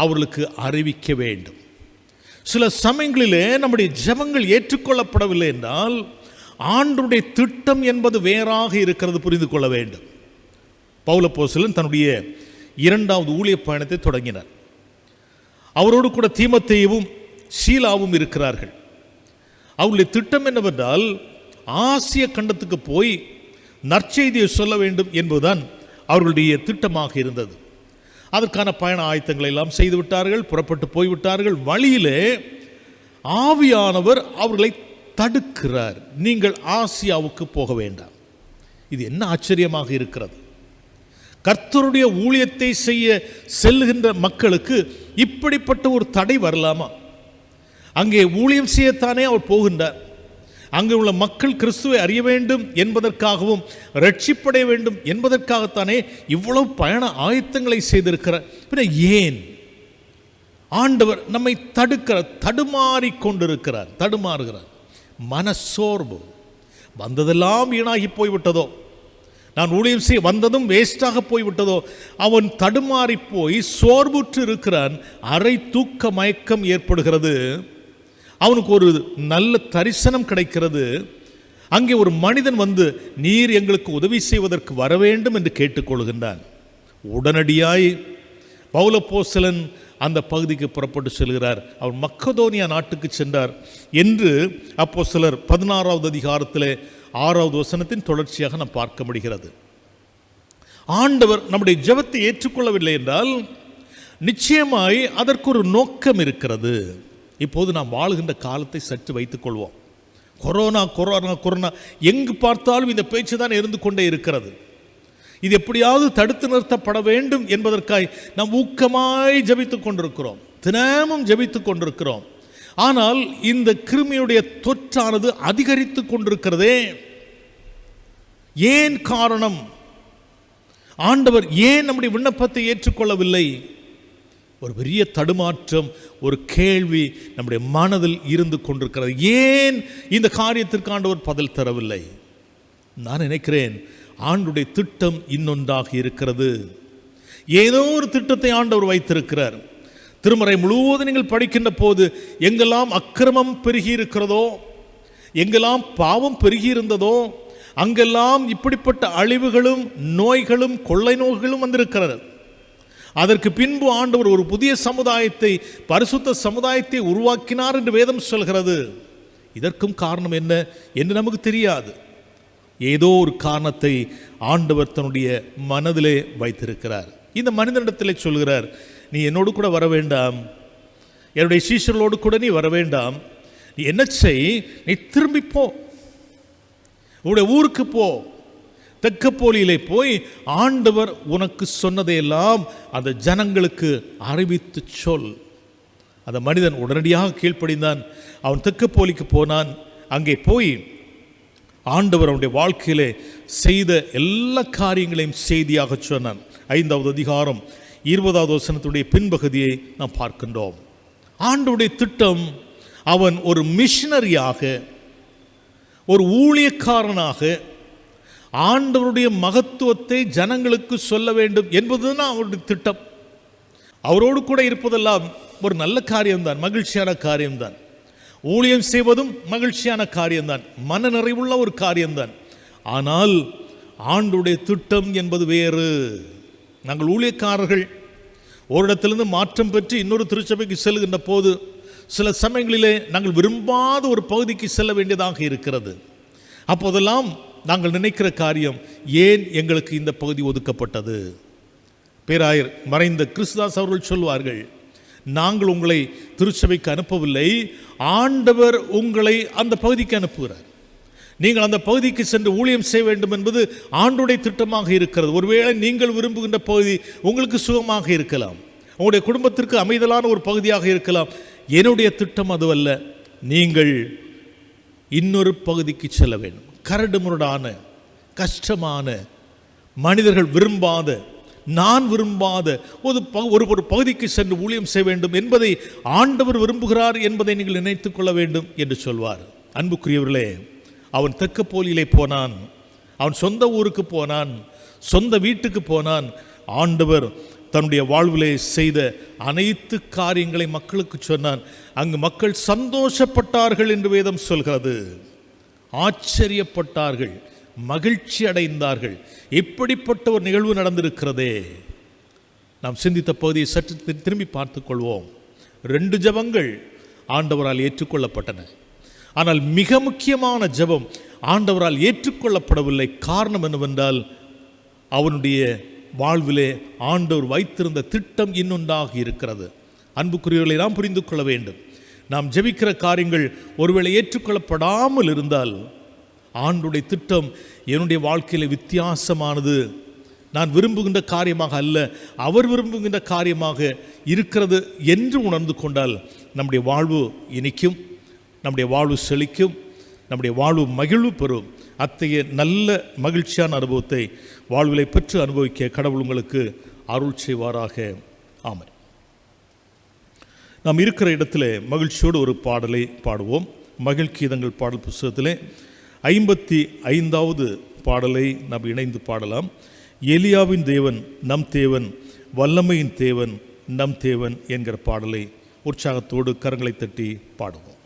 D: அவர்களுக்கு அறிவிக்க வேண்டும். சில சமயங்களிலே நம்முடைய ஜெபங்கள் ஏற்றுக்கொள்ளப்படவில்லை என்றால் ஆண்டவருடைய திட்டம் என்பது வேறாக இருக்கிறது, புரிந்து கொள்ள வேண்டும். பவுலப்போஸ்தலன் தன்னுடைய 2வது ஊழிய பயணத்தை தொடங்கினார். அவரோடு கூட தீமோத்தேயுவும் சீலாவும் இருக்கிறார்கள். அவருடைய திட்டம் என்னவென்றால் ஆசிய கண்டத்துக்கு போய் நற்செய்தியை சொல்ல வேண்டும் என்பதுதான் அவர்களுடைய திட்டமாக இருந்தது. அதற்கான பயண ஆயத்தங்களை எல்லாம் செய்து விட்டார்கள், புறப்பட்டு போய்விட்டார்கள். வழியிலே ஆவியானவர் அவர்களை தடுக்கிறார். நீங்கள் ஆசியாவுக்கு போக வேண்டாம். இது என்ன ஆச்சரியமாக இருக்கிறது! கர்த்தருடைய ஊழியத்தை செய்ய செல்லுகின்ற மக்களுக்கு இப்படிப்பட்ட ஒரு தடை வரலாமா? அங்கே ஊழியம் செய்யத்தானே அவர் போகின்றார். அங்கே உள்ள மக்கள் கிறிஸ்துவை அறிய வேண்டும் என்பதற்காகவும் ரட்சிப்படைய வேண்டும் என்பதற்காகத்தானே இவ்வளவு பயண ஆயத்தங்களை செய்திருக்கிறார். பின்ன ஏன் ஆண்டவர் நம்மை தடுமாறுகிறார்? மனசோர்வு. வந்ததெல்லாம் வீணாகி போய்விட்டதோ, நான் ஊழியம் செய்ய வந்ததும் வேஸ்டாக போய்விட்டதோ, அவன் தடுமாறி போய் சோர்வுற்று இருக்கிறான். அரை தூக்க மயக்கம் ஏற்படுகிறது. அவனுக்கு ஒரு நல்ல தரிசனம் கிடைக்கிறது. அங்கே ஒரு மனிதன் வந்து, நீர் எங்களுக்கு உதவி செய்வதற்கு வர வேண்டும் என்று கேட்டுக்கொள்கின்றான். உடனடியாய் பவுலப்போஸ்தலன் அந்த பகுதிக்கு புறப்பட்டு செல்கிறார். அவர் மக்கதோனியா நாட்டுக்கு சென்றார் என்று அப்போஸ்தலர் 16வது அதிகாரத்தில் 6வது வசனத்தின் தொடர்ச்சியாக நாம் பார்க்க முடிகிறது. ஆண்டவர் நம்முடைய ஜெபத்தை ஏற்றுக்கொள்ளவில்லை என்றால் நிச்சயமாய் அதற்கு ஒரு நோக்கம் இருக்கிறது. இப்போது நாம் வாழுகின்ற காலத்தை சற்று வைத்துக் கொள்வோம். கொரோனா கொரோனா கொரோனா எங்கு பார்த்தாலும் இந்த பேச்சு தான் இருந்து கொண்டே இருக்கிறது. இது எப்படியாவது தடுத்து நிறுத்தப்பட வேண்டும் என்பதற்காய் நாம் ஊக்கமாய் ஜெபித்துக் கொண்டிருக்கிறோம், தினமும் ஜெபித்துக் கொண்டிருக்கிறோம். ஆனால் இந்த கிருமியுடைய தொற்றானது அதிகரித்து கொண்டிருக்கிறதே. ஏன் காரணம்? ஆண்டவர் ஏன் நம்முடைய விண்ணப்பத்தை ஏற்றுக்கொள்ளவில்லை? ஒரு பெரிய தடுமாற்றம், ஒரு கேள்வி நம்முடைய மனதில் இருந்து கொண்டிருக்கிறது. ஏன் இந்த காரியத்திற்கு ஆண்டவர் பதில் தரவில்லை? நான் நினைக்கிறேன் ஆண்டுடைய திட்டம் இன்னொன்றாக இருக்கிறது. ஏதோ ஒரு திட்டத்தை ஆண்டவர் வைத்திருக்கிறார். திருமறை முழுவதும் நீங்கள் படிக்கின்ற போது எங்கெல்லாம் அக்கிரமம் பெருகி இருக்கிறதோ, எங்கெல்லாம் பாவம் பெருகி இருந்ததோ, அங்கெல்லாம் இப்படிப்பட்ட அழிவுகளும் நோய்களும் கொள்ளை நோய்களும் வந்திருக்கிறது. அதற்கு பின்பு ஆண்டவர் ஒரு புதிய சமுதாயத்தை, பரிசுத்த சமுதாயத்தை உருவாக்கினார் என்று வேதம் சொல்கிறது. இதற்கும் காரணம் என்ன என்று நமக்கு தெரியாது. ஏதோ ஒரு காரணத்தை ஆண்டவர் தன்னுடைய மனதிலே வைத்திருக்கிறார். இந்த மனிதனிடத்திலே சொல்கிறார், நீ என்னோடு கூட வர வேண்டாம், என்னுடைய சீஷர்களோடு கூட நீ வர வேண்டாம். நீ என்ன செய், நீ திரும்பி போ, உன்னுடைய ஊருக்கு போ, தெக்கப்போலியிலே போய் ஆண்டவர் உனக்கு சொன்னதையெல்லாம் அந்த ஜனங்களுக்கு அறிவித்து சொல். அந்த மனிதன் உடனடியாக கீழ்ப்படிந்தான். அவன் தெக்கப்போலிக்கு போனான். அங்கே போய் ஆண்டவர் அவனுடைய வாழ்க்கையிலே செய்த எல்லா காரியங்களையும் செய்தியாக சொன்னான். 5வது அதிகாரம் 20வது வசனத்துடைய பின்பகுதியை நாம் பார்க்கின்றோம். ஆண்டவருடைய திட்டம், அவன் ஒரு மிஷனரியாக, ஒரு ஊழியக்காரனாக ஆண்டவருடைய மகத்துவத்தை ஜனங்களுக்கு சொல்ல வேண்டும் என்பதுதான் அவருடைய திட்டம். அவரோடு கூட இருப்பதெல்லாம் ஒரு நல்ல காரியம்தான், மகிழ்ச்சியான காரியம்தான். ஊழியம் செய்வதும் மகிழ்ச்சியான காரியம்தான், மன நிறைவுள்ள ஒரு காரியம்தான். ஆனால் ஆண்டவருடைய திட்டம் என்பது வேறு. நாங்கள் ஊழியக்காரர்கள் ஒரு இடத்திலிருந்து மாற்றம் பெற்று இன்னொரு திருச்சபைக்கு செல்கின்ற போது சில சமயங்களிலே நாங்கள் விரும்பாத ஒரு பகுதிக்கு செல்ல வேண்டியதாக இருக்கிறது. அப்போதெல்லாம் நாங்கள் நினைக்கிற காரியம், ஏன் எங்களுக்கு இந்த பகுதி ஒதுக்கப்பட்டது? பேராயர் மறைந்த கிறிஸ்துதாஸ் அவர்கள் சொல்வார்கள், நாங்கள் உங்களை திருச்சபைக்கு அனுப்பவில்லை, ஆண்டவர் உங்களை அந்த பகுதிக்கு அனுப்புகிறார். நீங்கள் அந்த பகுதிக்கு சென்று ஊழியம் செய்ய வேண்டும் என்பது ஆண்டவருடைய திட்டமாக இருக்கிறது. ஒருவேளை நீங்கள் விரும்புகின்ற பகுதி உங்களுக்கு சுகமாக இருக்கலாம், உங்களுடைய குடும்பத்திற்கு அமைதலான ஒரு பகுதியாக இருக்கலாம். என்னுடைய திட்டம் அதுவல்ல. நீங்கள் இன்னொரு பகுதிக்கு செல்ல வேண்டும். கரடுமுரடான, கஷ்டமான, மனிதர்கள் விரும்பாத, நான் விரும்பாத ஒரு பகுதிக்கு சென்று ஊழியம் செய்ய வேண்டும் என்பதை ஆண்டவர் விரும்புகிறார் என்பதை நீங்கள் நினைத்துக் கொள்ள வேண்டும் என்று சொல்வார். அன்புக்குரியவர்களே, அவன் தெக்கப்போலியிலே போனான், அவன் சொந்த ஊருக்கு போனான், சொந்த வீட்டுக்கு போனான். ஆண்டவர் தன்னுடைய வாழ்விலே செய்த அனைத்து காரியங்களை மக்களுக்கு சொன்னான். அங்கு மக்கள் சந்தோஷப்பட்டார்கள் என்று வேதம் சொல்கிறது. ஆச்சரியப்பட்டார்கள், மகிழ்ச்சி அடைந்தார்கள். இப்படிப்பட்ட ஒரு நிகழ்வு நடந்திருக்கிறதே. நாம் சிந்தித்த பகுதியை சற்று திரும்பி பார்த்துக் கொள்வோம். 2 ஜெபங்கள் ஆண்டவரால் ஏற்றுக்கொள்ளப்பட்டன. ஆனால் மிக முக்கியமான ஜெபம் ஆண்டவரால் ஏற்றுக்கொள்ளப்படவில்லை. காரணம் என்னவென்றால், அவனுடைய வாழ்விலே ஆண்டவர் வைத்திருந்த திட்டம் இன்னொன்றாக இருக்கிறது. அன்புக்குரியவர்களை நாம் புரிந்து கொள்ள வேண்டும். நாம் ஜெபிக்கிற காரியங்கள் ஒருவேளை ஏற்றுக்கொள்ளப்படாமல் இருந்தால், ஆண்டுடைய திட்டம் என்னுடைய வாழ்க்கையில் வித்தியாசமானது, நான் விரும்புகின்ற காரியமாக அல்ல, அவர் விரும்புகின்ற காரியமாக இருக்கிறது என்று உணர்ந்து கொண்டால் நம்முடைய வாழ்வு இனிக்கும், நம்முடைய வாழ்வு செழிக்கும், நம்முடைய வாழ்வு மகிழ்வு பெறும். அத்தகைய நல்ல மகிழ்ச்சியான அனுபவத்தை வாழ்விலை பெற்று அனுபவிக்க கடவுள் உங்களுக்கு அருள் செய்வாராக. ஆமென். நாம் இருக்கிற இடத்துல மகிழ்ச்சியோடு ஒரு பாடலை பாடுவோம். மகிழ்கீதங்கள் பாடல் புத்தகத்திலே 55வது பாடலை நாம் இணைந்து பாடலாம். எலியாவின் தேவன் நம் தேவன், வல்லமையின் தேவன் நம் தேவன் என்கிற பாடலை உற்சாகத்தோடு கரங்களை தட்டி பாடுவோம்.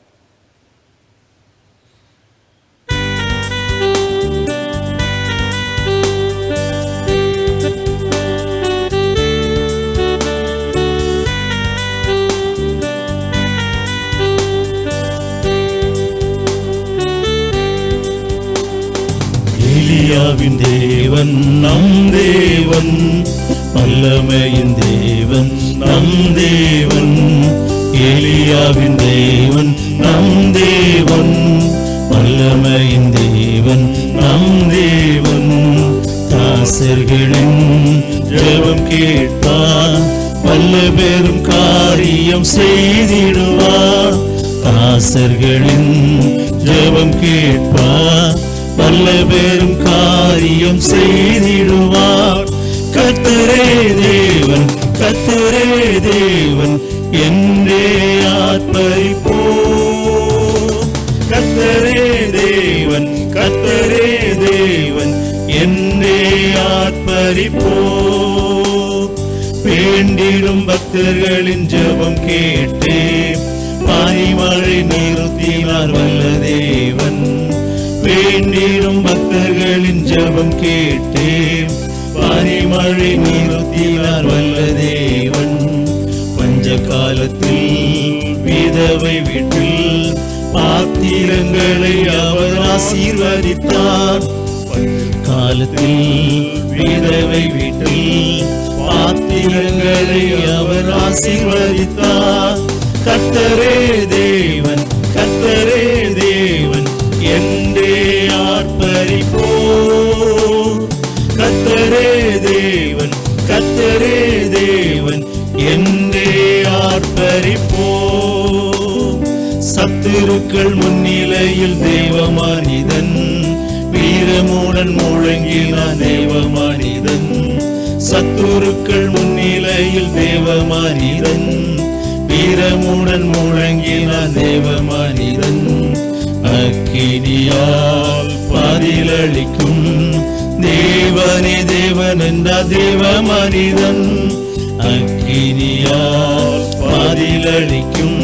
C: எலியாவின் தேவன் நம் தேவன், வல்லமையின் தேவன் நம் தேவன். எலியாவின் தேவன் நம் தேவன், வல்லமையின் தேவன் நம் தேவன். தாசர்களின் ஜெபம் கேட்பார், வல்ல பெரும் காரியம் செய்திடுவார். தாசர்களின் ஜெபம் கேட்பார், வல்ல பெரும் காரியம் செய்திடுவார். கர்த்தரே தேவன், கர்த்தரே தேவன் என்றே ஆர்ப்பரிப்போம். கர்த்தரே தேவன், கர்த்தரே தேவன் என்றே ஆர்ப்பரிப்போம். வேண்டிடும் பக்தர்களின் ஜெபம் கேட்டே பனிமழை நிறுத்தினார் வல்ல தேவன். வேண்டிடும் பக்தர்களின் ஜெபம் கேட்டே பனிமழை நிறுத்தினார் வல்ல தேவன். பஞ்ச காலத்தில் விதவை வீட்டில் பாத்திரங்களை அவர் ஆசீர்வதித்தார். காலத்தில் விதவை வீட்டில் பாத்திரங்களை அவர் ஆசீர்வதித்தார். கர்த்தரே தேவன், கர்த்தரே தேவன் என்றே ஆர்ப்பரிப்போம். கர்த்தரே தேவன், கர்த்தரே தேவன் என்றே ஆர்ப்பரிப்போம். சத்துருக்கள் முன்னிலையில் தெய்வ மனிதன், வீரமுடன் முழங்கினான் தெய்வ மனிதன். சத்துருக்கள் முன்னிலையில் தெய்வ மனிதன், வீரமுடன் முழங்கினான் தெய்வ மனிதன். அக்கினியால் பதிலளிக்கும் தேவனே தேவன் என்ற தேவ மனிதன். அக்கினியால் பதிலளிக்கும்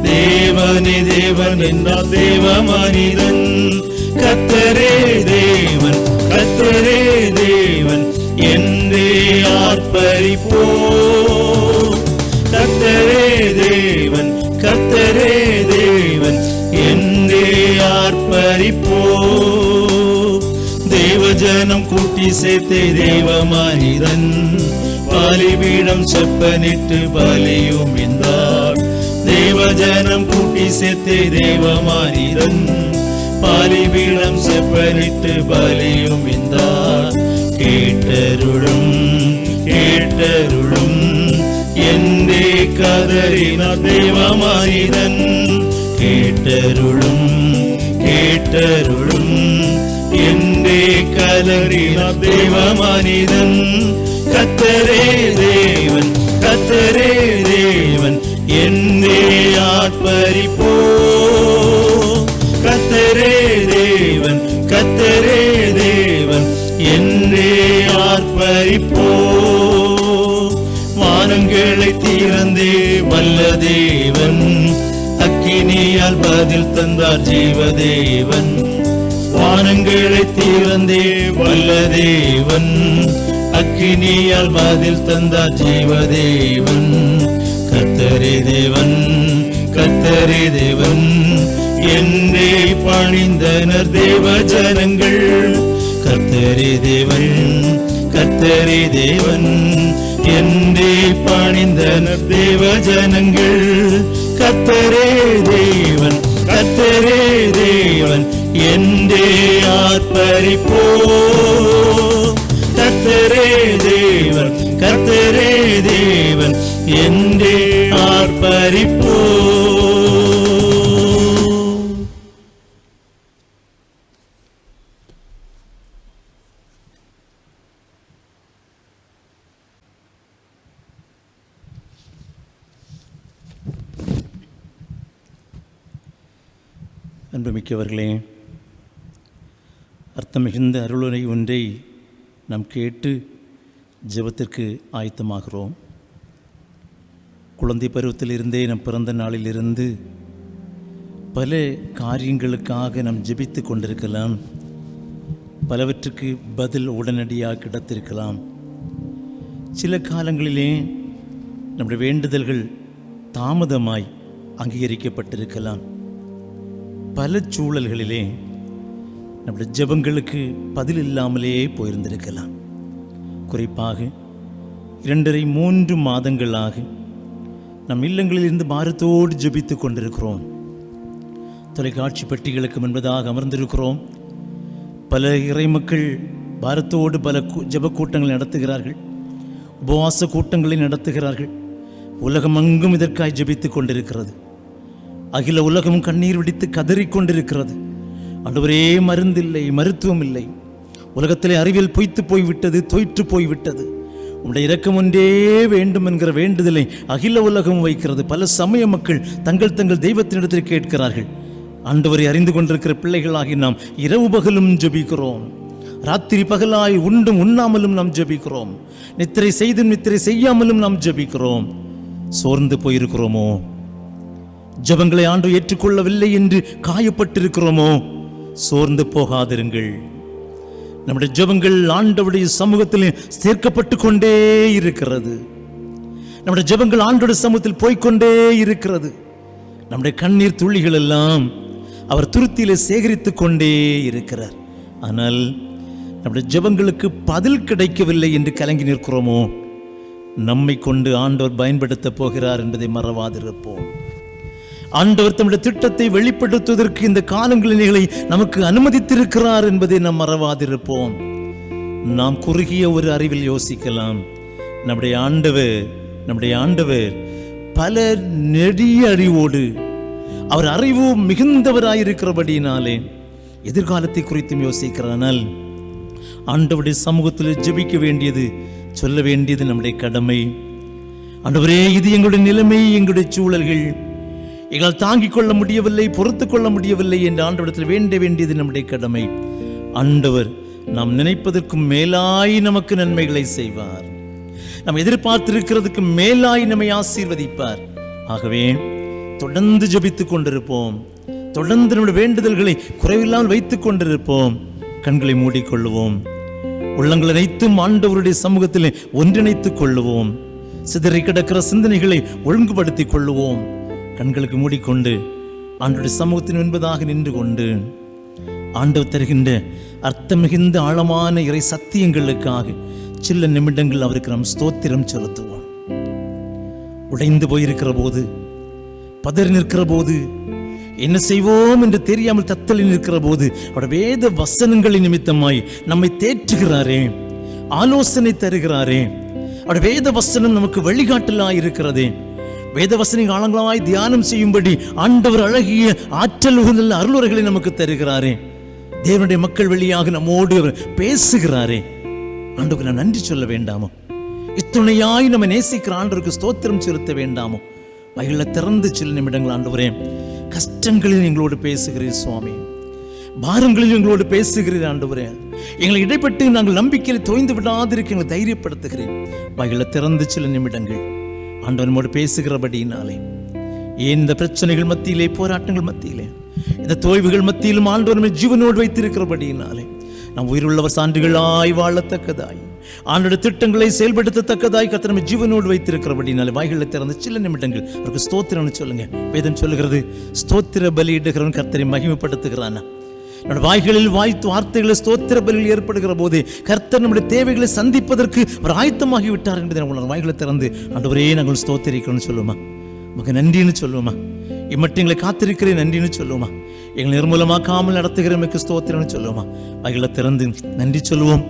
C: தேவனே தேவன் என்ற தேவ மனிதன். கர்த்தரே தேவன், கர்த்தரே தேவன் என்றே ஆர்ப்பரிப்போம். கர்த்தரே தேவன், கர்த்தரே தேவன் என்றே ஆர்ப்பரிப்போம். தேவஜனம் கூட்டி சேர்த்தே தேவ மனிதன், பலிபீடம் செப்பனிட்டு பலியும் இந்தார். தேவஜனம் கூட்டி சேர்த்தே தேவ மனிதன், பலிபீடம் செப்பனிட்டு பலியும் இந்தார். கேட்டருளும் கேட்டருளும் என்றே கதறினார் தேவ மனிதன். கேட்டருளும் கேட்டருளும் என்றே கதறினார் தேவ மனிதன். கர்த்தரே தேவன், கர்த்தரே தேவன் என்றே ஆர்ப்பரிப்போம். கர்த்தரே தேவன், கர்த்தரே தேவன் என்றே ஆர்ப்பரிப்போம். வானங்களை திறந்தே வல்ல தேவன், அக்கினியால் பதில் தந்தார் ஜீவதேவன். வானங்களை திறந்தே வல்ல தேவன், அக்கினியால் பதில் தந்தார் ஜீவதேவன். கர்த்தரே தேவன், கர்த்தரே தேவன் என்றே பணிந்தனர் தேவ ஜனங்கள். கர்த்தரே தேவன், கர்த்தரே தேவன் என்றே பணிந்தனர் தேவ ஜனங்கள். கர்த்தரே தேவன், கர்த்தரே தேவன் என்றே ஆர்ப்பரிப்போ. கர்த்தரே தேவன், கர்த்தரே தேவன் என்றே ஆர்ப்பரிப்போ. அன்புமிக்கவர்களே, அர்த்தம் மிகுந்த அருளுரை ஒன்றை நாம் கேட்டு ஜெபத்திற்கு ஆயத்தமாகிறோம். குழந்தை பருவத்திலிருந்தே நம் பிறந்த நாளிலிருந்து பல காரியங்களுக்காக நாம் ஜெபித்து கொண்டிருக்கலாம். பலவற்றுக்கு பதில் உடனடியாக கிடைத்திருக்கலாம். சில காலங்களிலே நம்முடைய வேண்டுதல்கள் தாமதமாய் அங்கீகரிக்கப்பட்டிருக்கலாம். பல சூழல்களிலே நம்முடைய ஜெபங்களுக்கு பதில் இல்லாமலே போயிருந்திருக்கலாம். குறிப்பாக 2.5-3 மாதங்களாக நம் இல்லங்களிலிருந்து பாரத்தோடு ஜெபித்து கொண்டிருக்கிறோம். தொலைக்காட்சி பெட்டிகளுக்கு முன்பதாக அமர்ந்திருக்கிறோம். பல இறைமக்கள் பாரத்தோடு பல ஜெப கூட்டங்களை நடத்துகிறார்கள், உபவாச கூட்டங்களை நடத்துகிறார்கள். உலகமெங்கும் இதற்காய் ஜெபித்து கொண்டிருக்கிறது. அகில உலகம் கண்ணீர் விடித்து கதறிக்கொண்டிருக்கிறது. ஆண்டவரே, மருந்தில்லை, மருத்துவம் இல்லை, உலகத்திலே அறிவியல் பொய்த்து போய்விட்டது, தோய்ற்று போய்விட்டது, உம்முடைய இரக்கம் ஒன்றே வேண்டும் என்கிற வேண்டுதலை அகில உலகம் வைக்கிறது. பல சமய மக்கள் தங்கள் தங்கள் தெய்வத்தினிடத்தில் கேட்கிறார்கள். ஆண்டவரை அறிந்து கொண்டிருக்கிற பிள்ளைகளாகி நாம் இரவு பகலும் ஜெபிக்கிறோம். ராத்திரி பகலாய் உண்டும் உண்ணாமலும் நாம் ஜெபிக்கிறோம். நித்திரை செய்தும் நித்திரை செய்யாமலும் நாம் ஜெபிக்கிறோம். சோர்ந்து போயிருக்கிறோமோ? ஜெபங்களை ஆண்டவர் ஏற்றுக்கொள்ளவில்லை என்று காயப்பட்டிருக்கிறோமோ? சோர்ந்து போகாதிருங்கள். நம்முடைய ஜெபங்கள் ஆண்டவருடைய சமூகத்தில் சேர்க்கப்பட்டு கொண்டே இருக்கிறது. நம்முடைய ஜெபங்கள் ஆண்டவருடைய சமூகத்தில் போய்கொண்டே இருக்கிறது. நம்முடைய கண்ணீர் துளிகள் எல்லாம் அவர் துருத்தியிலே சேகரித்து கொண்டே இருக்கிறார். ஆனால் நம்முடைய ஜெபங்களுக்கு பதில் கிடைக்கவில்லை என்று கலங்கி நிற்கிறோமோ? நம்மை கொண்டு ஆண்டவர் பயன்படுத்த போகிறார் என்பதை மறவாதிருப்போம். ஆண்டவர் தம்முடைய திட்டத்தை வெளிப்படுத்துவதற்கு இந்த காலங்களிலே நமக்கு அனுமதித்திருக்கிறார் என்பதை நாம் மறவாதிருப்போம். நாம் குறுகிய ஒரு அறிவில் யோசிக்கலாம். நம்முடைய ஆண்டவர் பல நெடிய அறிவோடு, அவர் அறிவு மிகுந்தவராயிருக்கிறபடினாலே எதிர்காலத்தை குறித்தும் யோசிக்கிறானால் ஆண்டவருடைய சமூகத்தில் ஜெபிக்க வேண்டியது, சொல்ல வேண்டியது நம்முடைய கடமை. ஆண்டவரே, இது எங்களுடைய நிலைமை, எங்களுடைய சூழல்கள், எங்களால் தாங்கிக் கொள்ள முடியவில்லை, பொறுத்து கொள்ள முடியவில்லை என்று ஆண்டவரிடத்தில் வேண்ட வேண்டியது நம்முடைய கடமை. ஆண்டவர் நாம் நினைப்பதற்கும் மேலாய் நமக்கு நன்மைகளை செய்வார். நாம் எதிர்பார்த்திருக்கிறதுக்கு மேலாய் நம்மை ஆசீர்வதிப்பார். ஆகவே தொடர்ந்து ஜெபித்துக் கொண்டிருப்போம். தொடர்ந்து நம்முடைய வேண்டுதல்களை குறைவில்லாமல் வைத்துக் கொண்டிருப்போம். கண்களை மூடிக்கொள்ளுவோம். உள்ளங்கள் அனைத்தும் ஆண்டவருடைய சமூகத்தில் ஒன்றிணைத்துக் கொள்ளுவோம். சிதறி கிடக்கிற சிந்தனைகளை ஒழுங்குபடுத்திக் கொள்ளுவோம். கண்களுக்கு மூடிக்கொண்டு ஆண்டவருடைய சமூகத்தின் என்பதாக நின்று கொண்டு ஆண்டவர் தருகின்ற அர்த்தம் மிகுந்த ஆழமான இறை சத்தியங்களுக்காக சில நிமிடங்கள் அவருக்கு நாம் ஸ்தோத்திரம் செலுத்துவோம். உடைந்து போயிருக்கிற போது, பதறி நிற்கிற போது, என்ன செய்வோம் என்று தெரியாமல் தத்தளி நிற்கிற போது அவருடைய வேத வசனங்களின் நிமித்தமாய் நம்மை தேற்றுகிறாரே, ஆலோசனை தருகிறாரே. அவருடைய வேத வசனம் நமக்கு வழிகாட்டலாய் இருக்கிறதே. வேதவசனை ஆழங்களாய் தியானம் செய்யும்படி ஆண்டவர் அழகிய ஆற்றல் உகந்த அருளுரைகளை நமக்கு தருகிறாரே. தேவனுடைய மக்கள் வழியாக நம்மோடு பேசுகிறாரே. ஆண்டவருக்கு நான் நன்றி சொல்ல வேண்டாமோ? இத்துணையாய் நம்ம நேசிக்கிற ஆண்டவருக்கு ஸ்தோத்திரம் செலுத்த வேண்டாமோ? வயல்ல திறந்து சில நிமிடங்கள் ஆண்டவரே, கஷ்டங்களில் எங்களோடு பேசுகிறீர் சுவாமி, பாரங்களில் எங்களோடு பேசுகிறீர் ஆண்டவரே. எங்களை இடைப்பட்டு நாங்கள் நம்பிக்கையில் தோய்ந்து விடாதிருக்க எங்களை தைரியப்படுத்துகிறேன். வயல்ல திறந்து சில நிமிடங்கள் ஆண்டவர் நம்மோடு பேசுகிறபடினாலே, இந்த பிரச்சனைகள் மத்தியிலே, போராட்டங்கள் மத்தியிலே, இந்த தோய்வுகள் மத்தியிலும் ஆண்டவர் நம்மை ஜீவனோடு வைத்திருக்கிறபடியினாலே நாம் உயிருள்ளவர் சான்றுகளாய் வாழத்தக்கதாய் ஆண்டோட திட்டங்களை செயல்படுத்தத்தக்கதாய் கர்த்தர் நம்மை ஜீவனோடு வைத்திருக்கிறபடினாலே வாய்களை திறந்து சில நிமிடங்கள் அவருக்கு ஸ்தோத்திரம்னு சொல்லுங்க. வேதம் சொல்லுகிறது, ஸ்தோத்திர பலியிடுகிறவன் கர்த்தரை மகிமைப்படுத்துகிறானா. நம்முடைய வாய்களில் வார்த்தைகளை ஸ்தோத்திர பலியில் ஏற்படுகிற போது கர்த்தர் நம்முடைய தேவைகளை சந்திப்பதற்கு அவர் ஆயத்தமாகி விட்டார் என்பதை நம்ம வாய்களை திறந்து ஆண்டவரே நாங்கள் ஸ்தோத்திரிக்கிறோம்னு சொல்லுவோமா, நமக்கு நன்றின்னு சொல்லுவோமா, இம்மட்டும் எங்களை காத்திருக்கிறேன் நன்றின்னு சொல்லுவோமா, எங்களை நிர்மூலமாக்காமல் நடத்துகிற நமக்கு ஸ்தோத்திரம்னு சொல்லுவோமா. வாய்களை திறந்து நன்றி சொல்லுவோம்.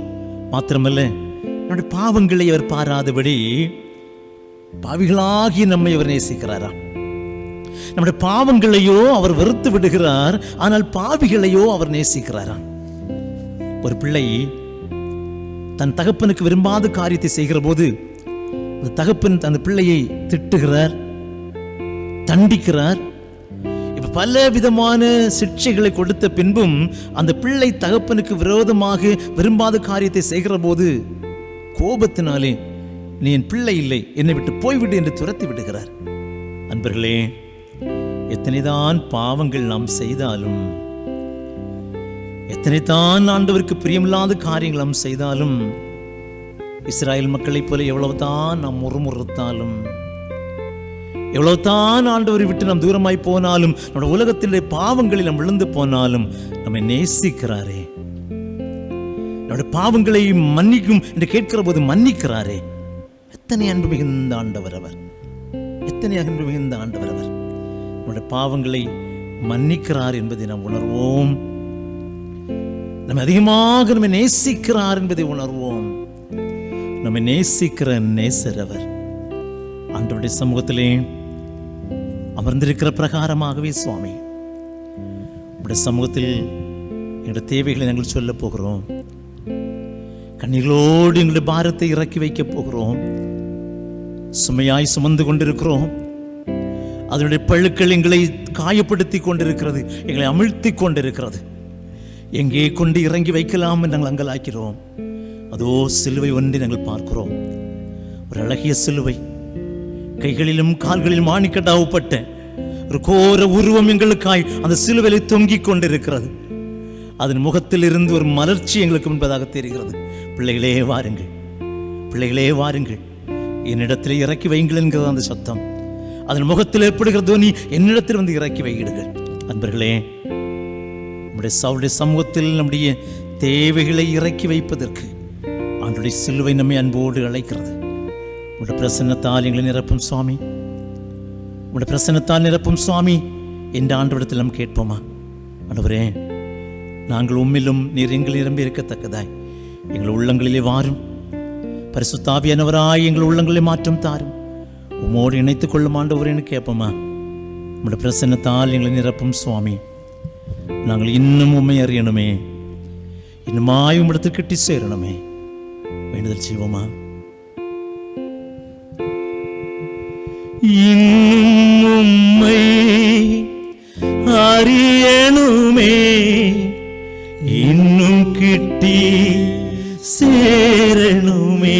C: மாத்திரமல்ல, நம்முடைய பாவங்களை அவர் பாராதபடி பாவிகளாகி நம்மை அவர் நேசிக்கிறாராம். நம்முடைய பாவங்களையோ அவர் வெறுத்து விடுகிறார், ஆனால் பாவிகளையோ அவர் நேசிக்கிறாராம். ஒரு பிள்ளை தன் தகப்பனுக்கு விரும்பாத காரியத்தை செய்கிற போது அந்த தகப்பன் அந்த பிள்ளையை திட்டுகிறார், தண்டிக்கிறார். இப்ப பல விதமான சிக்ஷைகளை கொடுத்த பின்பும் அந்த பிள்ளை தகப்பனுக்கு விரோதமாக விரும்பாத காரியத்தை செய்கிற போது கோபத்தினாலே நீ என் பிள்ளை இல்லை, என்னை விட்டு போய்விடு என்று துரத்தி விடுகிறார். அன்பர்களே, எத்தனைதான் பாவங்கள் நாம் செய்தாலும், எத்தனைதான் ஆண்டவருக்கு பிரியமில்லாத காரியங்கள் நாம் செய்தாலும், இஸ்ராயேல் மக்களைப் போல எவ்வளவுதான் நாம் முறுமுறுத்தாலும், எவ்வளவுதான் ஆண்டவரை விட்டு நாம் தூரமாய் போனாலும், நம்முடைய உலகத்திலே பாவங்களில் நாம் விழுந்து போனாலும் நம்மை நேசிக்கிறாரே. நம்முடைய பாவங்களை மன்னிக்கும் என்று கேட்கிற போது மன்னிக்கிறாரே. எத்தனை அன்பு மிகுந்த ஆண்டவர் அவர், எத்தனை அன்பு மிகுந்த ஆண்டவர் அவர். நம்முடைய பாவங்களை மன்னிக்கிறார் என்பதை நாம் உணர்வோம். நம்ம அதிகமாக நம்மை நேசிக்கிறார் என்பதை உணர்வோம். நம்மை நேசிக்கிற நேசர் அவர். ஆண்டவருடைய சமூகத்திலே அமர்ந்திருக்கிற பிரகாரமாகவே சுவாமி, உடைய சமூகத்தில் எங்களுடைய தேவைகளை நாங்கள் சொல்ல போகிறோம். கண்ணீர்களோடு எங்களுடைய பாரத்தை இறக்கி வைக்க போகிறோம். சுமையாய் சுமந்து கொண்டிருக்கிறோம். அதனுடைய பழுக்கள் எங்களை காயப்படுத்தி கொண்டிருக்கிறது, எங்களை அமிழ்த்தி கொண்டிருக்கிறது. எங்கே கொண்டு இறங்கி வைக்கலாம் என்று நாங்கள் அங்கலாக்கிறோம். அதோ சிலுவை ஒன்றை நாங்கள் பார்க்கிறோம். ஒரு அழகிய சிலுவை, கைகளிலும் கால்களிலும் மாணிக்கடாவப்பட்ட ஒரு கோர உருவம் எங்களுக்காய் அந்த சிலுவையில் தொங்கிக் கொண்டிருக்கிறது. அதன் முகத்தில் இருந்து ஒரு மலர்ச்சி எங்களுக்கு முன்பதாக தெரிகிறது. பிள்ளைகளே வாருங்கள், பிள்ளைகளே வாருங்கள், என்னிடத்தில் இறக்கி வைங்கள் என்கிறது அந்த சத்தம். அதன் முகத்தில் ஏற்படுகிற தோனி, என்னிடத்தில் வந்து இறக்கி வையிடுங்கள். அன்பர்களே, நம்முடைய சமூகத்தில் நம்முடைய தேவைகளை இறக்கி வைப்பதற்கு ஆண்டுடைய சிலுவை நம்மை அன்போடு அழைக்கிறது. உடைய பிரசன்னத்தால் எங்களை நிரப்பும் சுவாமி, உடைய பிரசன்னத்தால் நிரப்பும் சுவாமி என்ற ஆண்டவரிடத்தில் நாம் கேட்போமா? ஆண்டவரே, நாங்கள் உம்மிலும் நீர் எங்கள் நிரம்பி இருக்கத்தக்கதாய் எங்கள் உள்ளங்களிலே வாரும். பரிசுத்த ஆவியானவராய் எங்கள் உள்ளங்களிலே மாற்றம் தாரும். உம்மோடு இணைத்துக் கொள்ளும் ஆண்டவரேன்னு கேட்போமா? உடைய பிரசன்னத்தால் எங்களை நிரப்பும் சுவாமி. நாங்கள் இன்னும் உம்மை அறியணுமே, இன்னுமாய் உம்மிடத்தில் கிட்டி சேரணுமே. வேண்டுதல் செய்வோமா? இன்னும் உம்மை அறியணுமே, இன்னும் கிட்டி சேரணுமே.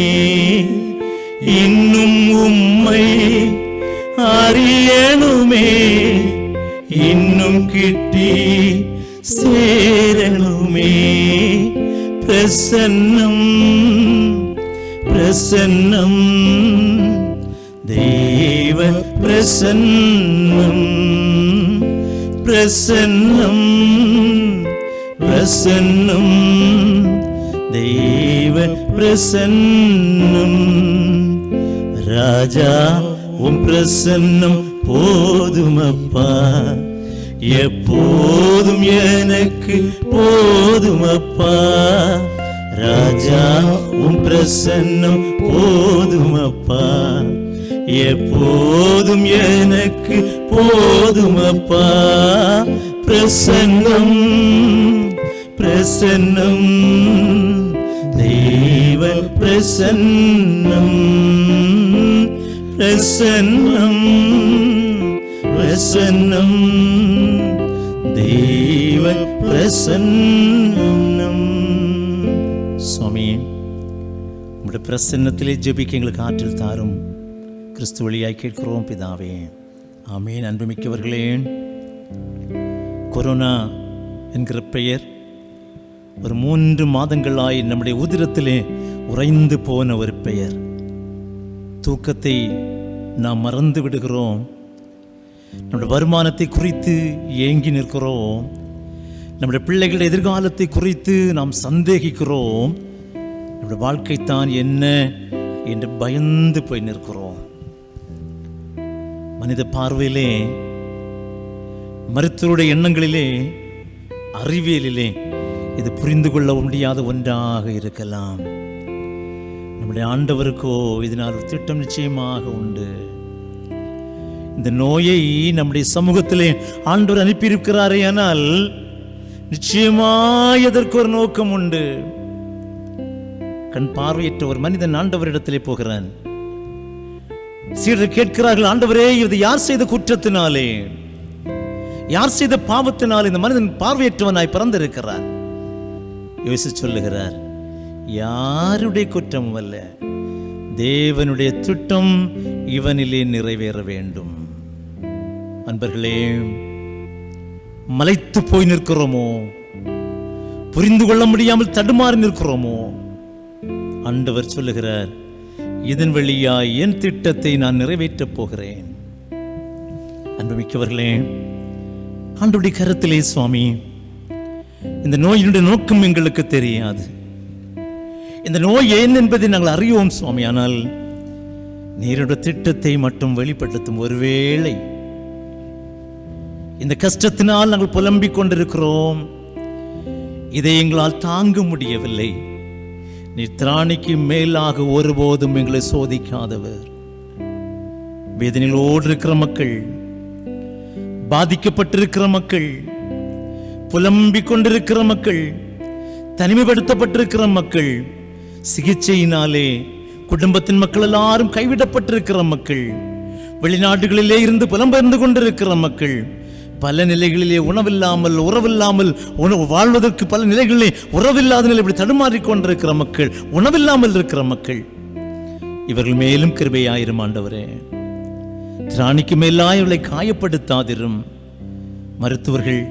C: இன்னும் உம்மை அறியணுமே, இன்னும் கிட்டி சேரணுமே. பிரசன்னம் பிரசன்னம் தேவ பிரசன்னம் பிரசன்னம் பிரசன்னம் தேவ பிரசன்னம். ராஜா உம் பிரசன்னம் போதுமப்பா, எப்போதும் எனக்கு போதுமப்பா. ராஜா உம் பிரசன்னம் போதுமப்பா, எப்போதும் எனக்கு போதுமப்பா. பிரசன்னம் பிரசன்னம் தேவ பிரசன்னம் பிரசன்னம் பிரசன்னம் தேவ பிரசன்னம். சுவாமி, உங்களுடைய பிரசன்னத்திலே ஜெபிக்க எங்களுக்கு ஆற்றல் தாரும். கிறிஸ்து வழியாய் கேட்கிறோம் பிதாவே, ஆமேன். அன்புமிக்கவர்களே, கொரோனா என்கிற பெயர் ஒரு 3 மாதங்களாய் நம்முடைய உதிரத்திலே உறைந்து போன ஒரு பெயர். தூக்கத்தை நாம் மறந்து விடுகிறோம். நம்முடைய வருமானத்தை குறித்து ஏங்கி நிற்கிறோம். நம்முடைய பிள்ளைகளுடைய எதிர்காலத்தை குறித்து நாம் சந்தேகிக்கிறோம். நம்முடைய வாழ்க்கைத்தான் என்ன என்று பயந்து போய் நிற்கிறோம். மனித பார்வையிலே, மருத்துவருடைய எண்ணங்களிலே, அறிவியலிலே இது புரிந்து கொள்ள முடியாத ஒன்றாக இருக்கலாம். நம்முடைய ஆண்டவருக்கோ இதனால் ஒரு திட்டம் நிச்சயமாக உண்டு. இந்த நோயை நம்முடைய சமூகத்திலே ஆண்டவர் அனுப்பியிருக்கிறாரே, ஆனால் நிச்சயமாய் அதற்கு ஒரு நோக்கம் உண்டு. கண் பார்வையற்ற ஒரு மனிதன் ஆண்டவரிடத்திலே போகிறான். சீடர் கேட்கிறார்கள், ஆண்டவரே, இது யார் செய்த குற்றத்தினாலே, யார் செய்த பாவத்தினால் இந்த மனிதன் பார்வையற்றவனாய் பிறந்திருக்கிறார்? இயேசு சொல்லுகிறார், யாருடைய குற்றமும் அல்ல, தேவனுடைய திட்டம் இவனிலே நிறைவேற வேண்டும். அன்பர்களே, மலைத்து போய் நிற்கிறோமோ, புரிந்து கொள்ள முடியாமல் தடுமாறி நிற்கிறோமோ? ஆண்டவர் சொல்லுகிறார், இதன் வழியாய் என் திட்டத்தை நான் நிறைவேற்றப் போகிறேன். அன்புமிக்கவர்களே, ஆண்டவருடைய கரத்திலே சுவாமி, இந்த நோயினுடைய நோக்கம் எங்களுக்கு தெரியாது. இந்த நோய் ஏன் என்பதை நாங்கள் அறியோம் சுவாமி. ஆனால் நீருடைய திட்டத்தை மட்டும் வெளிப்படுத்தும். ஒருவேளை இந்த கஷ்டத்தினால் நாங்கள் புலம்பிக் கொண்டிருக்கிறோம், இதை எங்களால் தாங்க முடியவில்லை. நீ திராணிக்கு மேலாக ஒருபோதும் எங்களை சோதிக்காதவர். வேதனைகளோடு இருக்கிற மக்கள், பாதிக்கப்பட்டிருக்கிற மக்கள், புலம்பிக் கொண்டிருக்கிற மக்கள், தனிமைப்படுத்தப்பட்டிருக்கிற மக்கள், சிகிச்சையினாலே குடும்பத்தின் மக்கள் எல்லாரும் கைவிடப்பட்டிருக்கிற மக்கள், வெளிநாடுகளிலே இருந்து புலம்பெயர்ந்து கொண்டிருக்கிற மக்கள், பல நிலைகளிலே உணவில்லாமல் உறவில்லாமல் வாழ்வதற்கு பல நிலைகளிலே உறவில்லாத நிலை இப்படி தடுமாறிக் கொண்டிருக்கிற மக்கள், உணவில்லாமல் இருக்கிற மக்கள், இவர்கள் மேலும் கிருபையாயிரும் ஆண்டவரே. திராணிக்கு மேலாய் இவர்களை காயப்படுத்தாதிரும். மருத்துவர்கள்,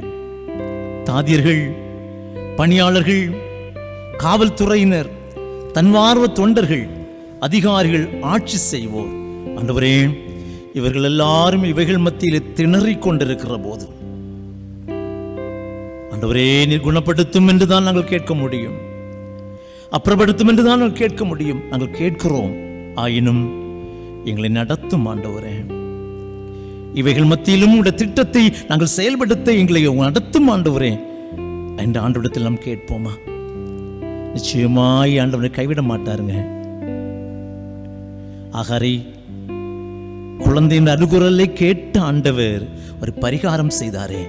C: தாதியர்கள், பணியாளர்கள், காவல்துறையினர், தன்வார்வ தொண்டர்கள், அதிகாரிகள், ஆட்சி செய்வோர், ஆண்டவரே, இவர்கள் எல்லாரும் இவைகள் மத்தியில் திணறிக் கொண்டிருக்கிற போது ஆண்டவரே, நீர் குணப்படுத்தும் என்றுதான் நாங்கள் கேட்க முடியும், அப்புறப்படுத்தும் என்றுதான் நாங்கள் கேட்க முடியும். நாங்கள் கேட்கிறோம், ஆயினும் எங்களை நடத்தும் ஆண்டவரே. இவைகள் மத்தியிலும் உடைய திட்டத்தை நாங்கள் செயல்படுத்த எங்களை நடத்தும் ஆண்டவரே என்ற ஆண்டவரிடத்தில் நாம் கேட்போமா? நிச்சயமாய் ஆண்டவரை கைவிட மாட்டாருங்க. ஆகாரை குழந்தையின் அழுகுரலை கேட்ட ஆண்டவர் ஒரு பரிகாரம் செய்தாரே.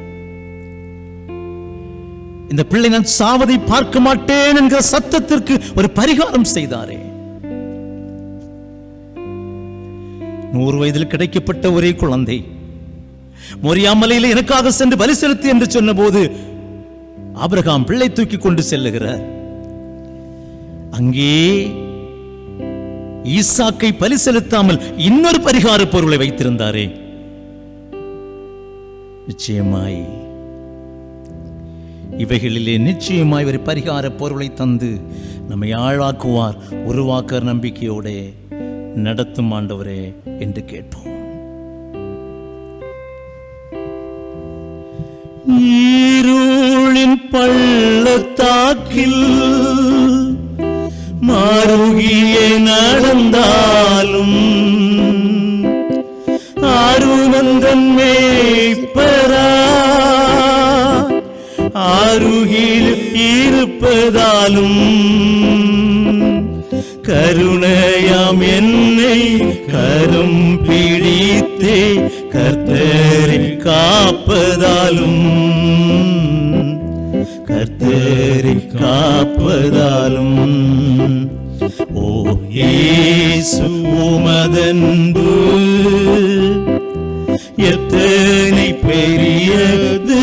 C: இந்த பிள்ளை நான் சாவதை பார்க்க மாட்டேன் என்கிற சத்தத்திற்கு ஒரு பரிகாரம் செய்தாரே. 100 வயதில் கிடைக்கப்பட்ட ஒரே குழந்தை மோரியா மலையிலே எனக்காக சென்று பலி செலுத்தி என்று சொன்ன போது ஆபிரகாம் பிள்ளை தூக்கி கொண்டு செல்லுகிறார். அங்கே ஈசாக்கை பலி செலுத்தாமல் இன்னொரு பரிகார பொருளை வைத்திருந்தாரே. நிச்சயமாய் இவைகளிலே நிச்சயமாய் ஒரு பரிகார பொருளை தந்து நம்மை ஆளாக்குவார், உருவாக்க நம்பிக்கையோட நடத்தும் ஆண்டவரே என்று கேட்போம். ஈருளின் பள்ளத்தாக்கில் மாறுகியே நடந்தாலும் ஆருணந்தன் மேய்ப்பரா ஆருகில் இருப்பதாலும் கருணையாம் என்னை கரும் பிடித்தே கர்த்தரை காப்பதாலும் கர்த்தரை காப்பதாலும் ஓ இயேசு உமதன்பு எத்தனை பெரியது,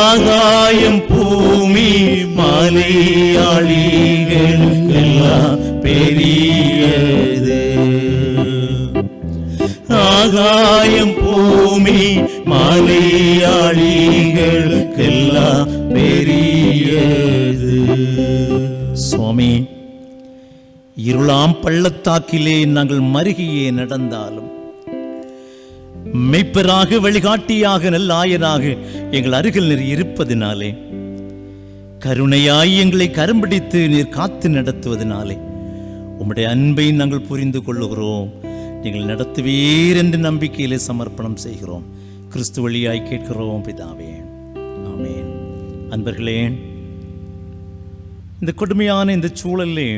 C: ஆகாயம் பூமி மலையாளிகளுக்கெல்லாம் பெரியது. ஆகாயம் பூமி மாலையாளிகளுக்கெல்லாம் பெரியது. சுவாமி, இருளாம் பள்ளத்தாக்கிலே நாங்கள் மருகியே நடந்தாலும் மெய்ப்பராக, வழிகாட்டியாக, நல்லாயராக எங்கள் அருகில் நீர் இருப்பதினாலே, கருணையாய் எங்களை கரம்பிடித்து நீர் காத்து நடத்துவதனாலே உம்முடைய அன்பை நாங்கள் புரிந்து கொள்ளுகிறோம். நீங்கள் நடத்துவீர் என்று நம்பிக்கையிலே சமர்ப்பணம் செய்கிறோம். கிறிஸ்து வழியாய் கேட்கிறோம் பிதாவே, ஆமென். அன்பர்களே, இந்த கொடுமையான இந்த சூழலே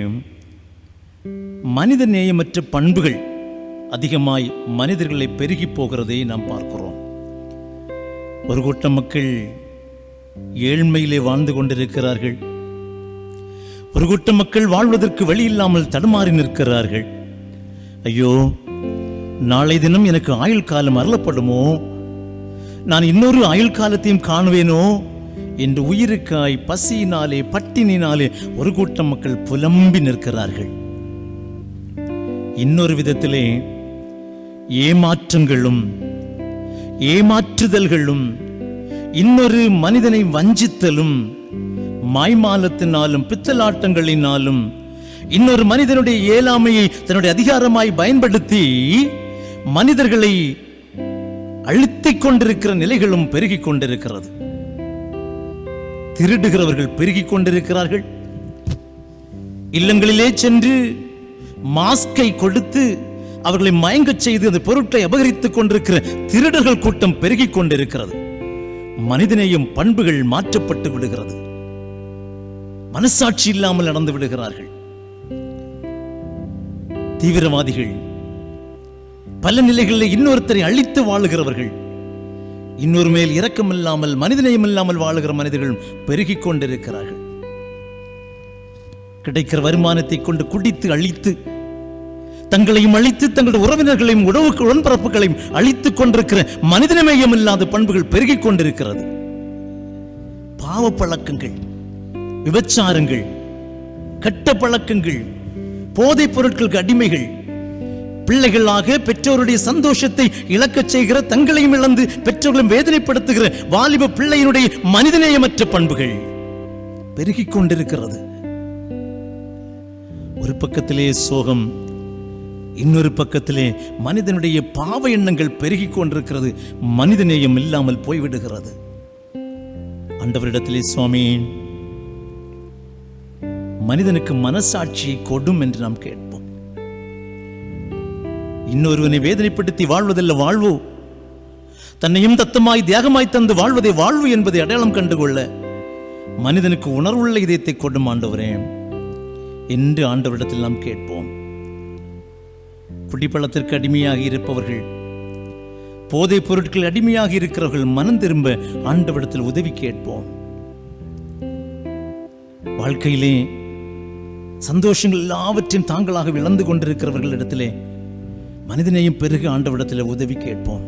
C: மனித நேயமற்ற பண்புகள் அதிகமாய் மனிதர்களை பெருகி போகிறதை நாம் பார்க்கிறோம். ஒரு கூட்டம் மக்கள் ஏழ்மையிலே வாழ்ந்து கொண்டிருக்கிறார்கள். ஒரு கூட்டம் மக்கள் வாழ்வதற்கு வழி இல்லாமல் தடுமாறி நிற்கிறார்கள். ஐயோ, நாளை தினம் எனக்கு ஆயுள் காலம் அருளப்படுமோ, நான் இன்னொரு ஆயுள் காலத்தையும் காணுவேனோ என்று உயிருக்காய் பசியினாலே பட்டினினாலே ஒரு கூட்டம் மக்கள் புலம்பி நிற்கிறார்கள். இன்னொரு விதத்திலே ஏமாற்றங்களும் ஏமாற்றுதல்களும், இன்னொரு மனிதனை வஞ்சித்தலும், மாய்மாலத்தினாலும் பித்தலாட்டங்களினாலும் இன்னொரு மனிதனுடைய இயலாமையை தன்னுடைய அதிகாரமாய் பயன்படுத்தி மனிதர்களை அழுத்திக் கொண்டிருக்கிற நிலைகளும் பெருகிக் கொண்டிருக்கிறது. திருடுகிறவர்கள் பெருகிக் கொண்டிருக்கிறார்கள். இல்லங்களிலே சென்று மாஸ்கை கொடுத்து அவர்களை மயங்கச் செய்து அந்த பொருட்களை அபகரித்துக் கொண்டிருக்கிற திருடர்கள் கூட்டம் பெருகிக் கொண்டிருக்கிறது. மனிதநேயம் பண்புகள் மாற்றப்பட்டு விடுகிறது. மனசாட்சி இல்லாமல் நடந்து விடுகிறார்கள். தீவிரவாதிகள், பல நிலைகளில் இன்னொருத்தரை அழித்து வாழுகிறவர்கள், இன்னொரு மேல் இரக்கம் இல்லாமல் மனிதநேயம் இல்லாமல் வாழுகிற மனிதர்கள் பெருகிக் கொண்டிருக்கிறார்கள். கிடைக்கிற வருமானத்தை கொண்டு குடித்து அழித்து, தங்களையும் அழித்து தங்களுடைய உறவினர்களையும் உடன்பிறப்புகளையும் அழித்துக் கொண்டிருக்கிற மனிதநேயம் இல்லாத பண்புகள் பெருகிக் கொண்டிருக்கிறது. பாவ பழக்கங்கள், விபச்சாரங்கள், கெட்ட பழக்கங்கள், போதைப் பொருட்களுக்கு அடிமைகள், பிள்ளைகளாக பெற்றோருடைய சந்தோஷத்தை இழக்கச் செய்கிற, தங்களையும் இழந்து பெற்றோர்களும் வேதனைப்படுத்துகிற வாலிப பிள்ளையினுடைய மனிதநேயமற்ற பண்புகள் பெருகிக் கொண்டிருக்கிறது. ஒரு பக்கத்திலே சோகம், இன்னொரு பக்கத்திலே மனிதனுடைய பாவ எண்ணங்கள் பெருகிக் கொண்டிருக்கிறது. மனிதநேயம் இல்லாமல் போய்விடுகிறது. ஆண்டவரிடத்திலே, சுவாமி, மனிதனுக்கு மனசாட்சியை கொடும் என்று நாம் கேட்போம். இன்னொருவனை வேதனைப்படுத்தி வாழ்வதல்ல வாழ்வு, தன்னையும் தத்தமாய் தியாகமாய் தந்து வாழ்வதை வாழ்வு என்பதை அடையாளம் கண்டுகொள்ள மனிதனுக்கு உணர்வுள்ள இதயத்தை கொடும் ஆண்டவரே என்று ஆண்டவரிடத்தில் நாம் கேட்போம். குடிப்பழத்திற்கு அடிமையாக இருப்பவர்கள், போதைப் பொருட்கள் அடிமையாக இருக்கிறவர்கள் மனம் திரும்ப ஆண்டவரிடத்தில் உதவி கேட்போம். வாழ்க்கையிலே சந்தோஷங்கள் எல்லாவற்றையும் தாங்களாக இழந்து கொண்டிருக்கிறவர்களிடத்திலே மனிதனையும் பெருக ஆண்டவரிடத்தில் உதவி கேட்போம்.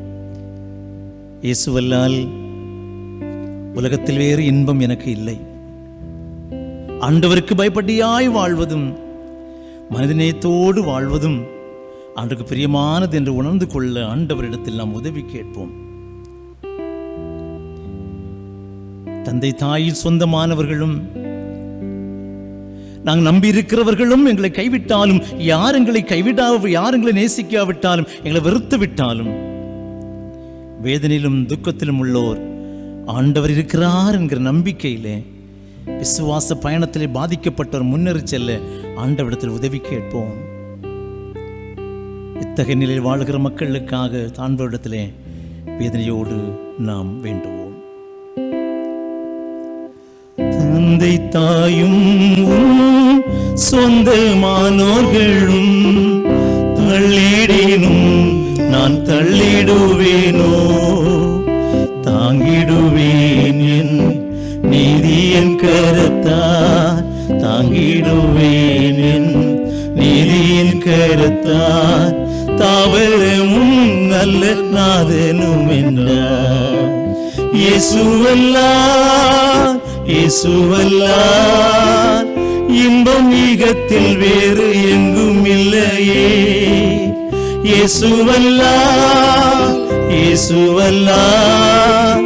C: இயேசுவல்லால் உலகத்தில் வேறு இன்பம் எனக்கு இல்லை. ஆண்டவருக்கு பயப்படியாய் வாழ்வதும் மனிதநேயத்தோடு வாழ்வதும் ஆண்டவருக்கு பிரியமானது என்று உணர்ந்து கொள்ள ஆண்டவரிடத்தில் நாம் உதவி கேட்போம். தந்தை தாயின் சொந்தமானவர்களும் நாங்கள் நம்பி இருக்கிறவர்களும் எங்களை கைவிட்டாலும், யார் எங்களை யார் எங்களை நேசிக்காவிட்டாலும், எங்களை வெறுத்து விட்டாலும், வேதனையிலும் துக்கத்திலும் உள்ளோர் ஆண்டவர் இருக்கிறார் என்கிற நம்பிக்கையிலே விசுவாச பயணத்திலே பாதிக்கப்பட்டவர் முன்னேறி செல்ல ஆண்டவரிடத்தில் உதவி கேட்போம். இத்தகைய நிலையில் வாழுகிற மக்களுக்காக ஆண்டவரிடத்திலே வேதனையோடு நாம் வேண்டுவோம். தந்தை தாயும் சொந்தமானோர்களும் தள்ளிடினும் நான் தள்ளிடுவேனோ, தாங்கிடுவேன் என் நீதியின் கரத்தால், தாங்கிடுவேன் என் நீதியின் கரத்தால், தாவரமும் நல்ல நாதனும் என்றார். இயேசுவல்லார், இயேசுவல்லார் இன்பம் ஈகத்தில் வேறு எங்கும் இல்லையே. இயேசுவல்லார், இயேசுவல்லால்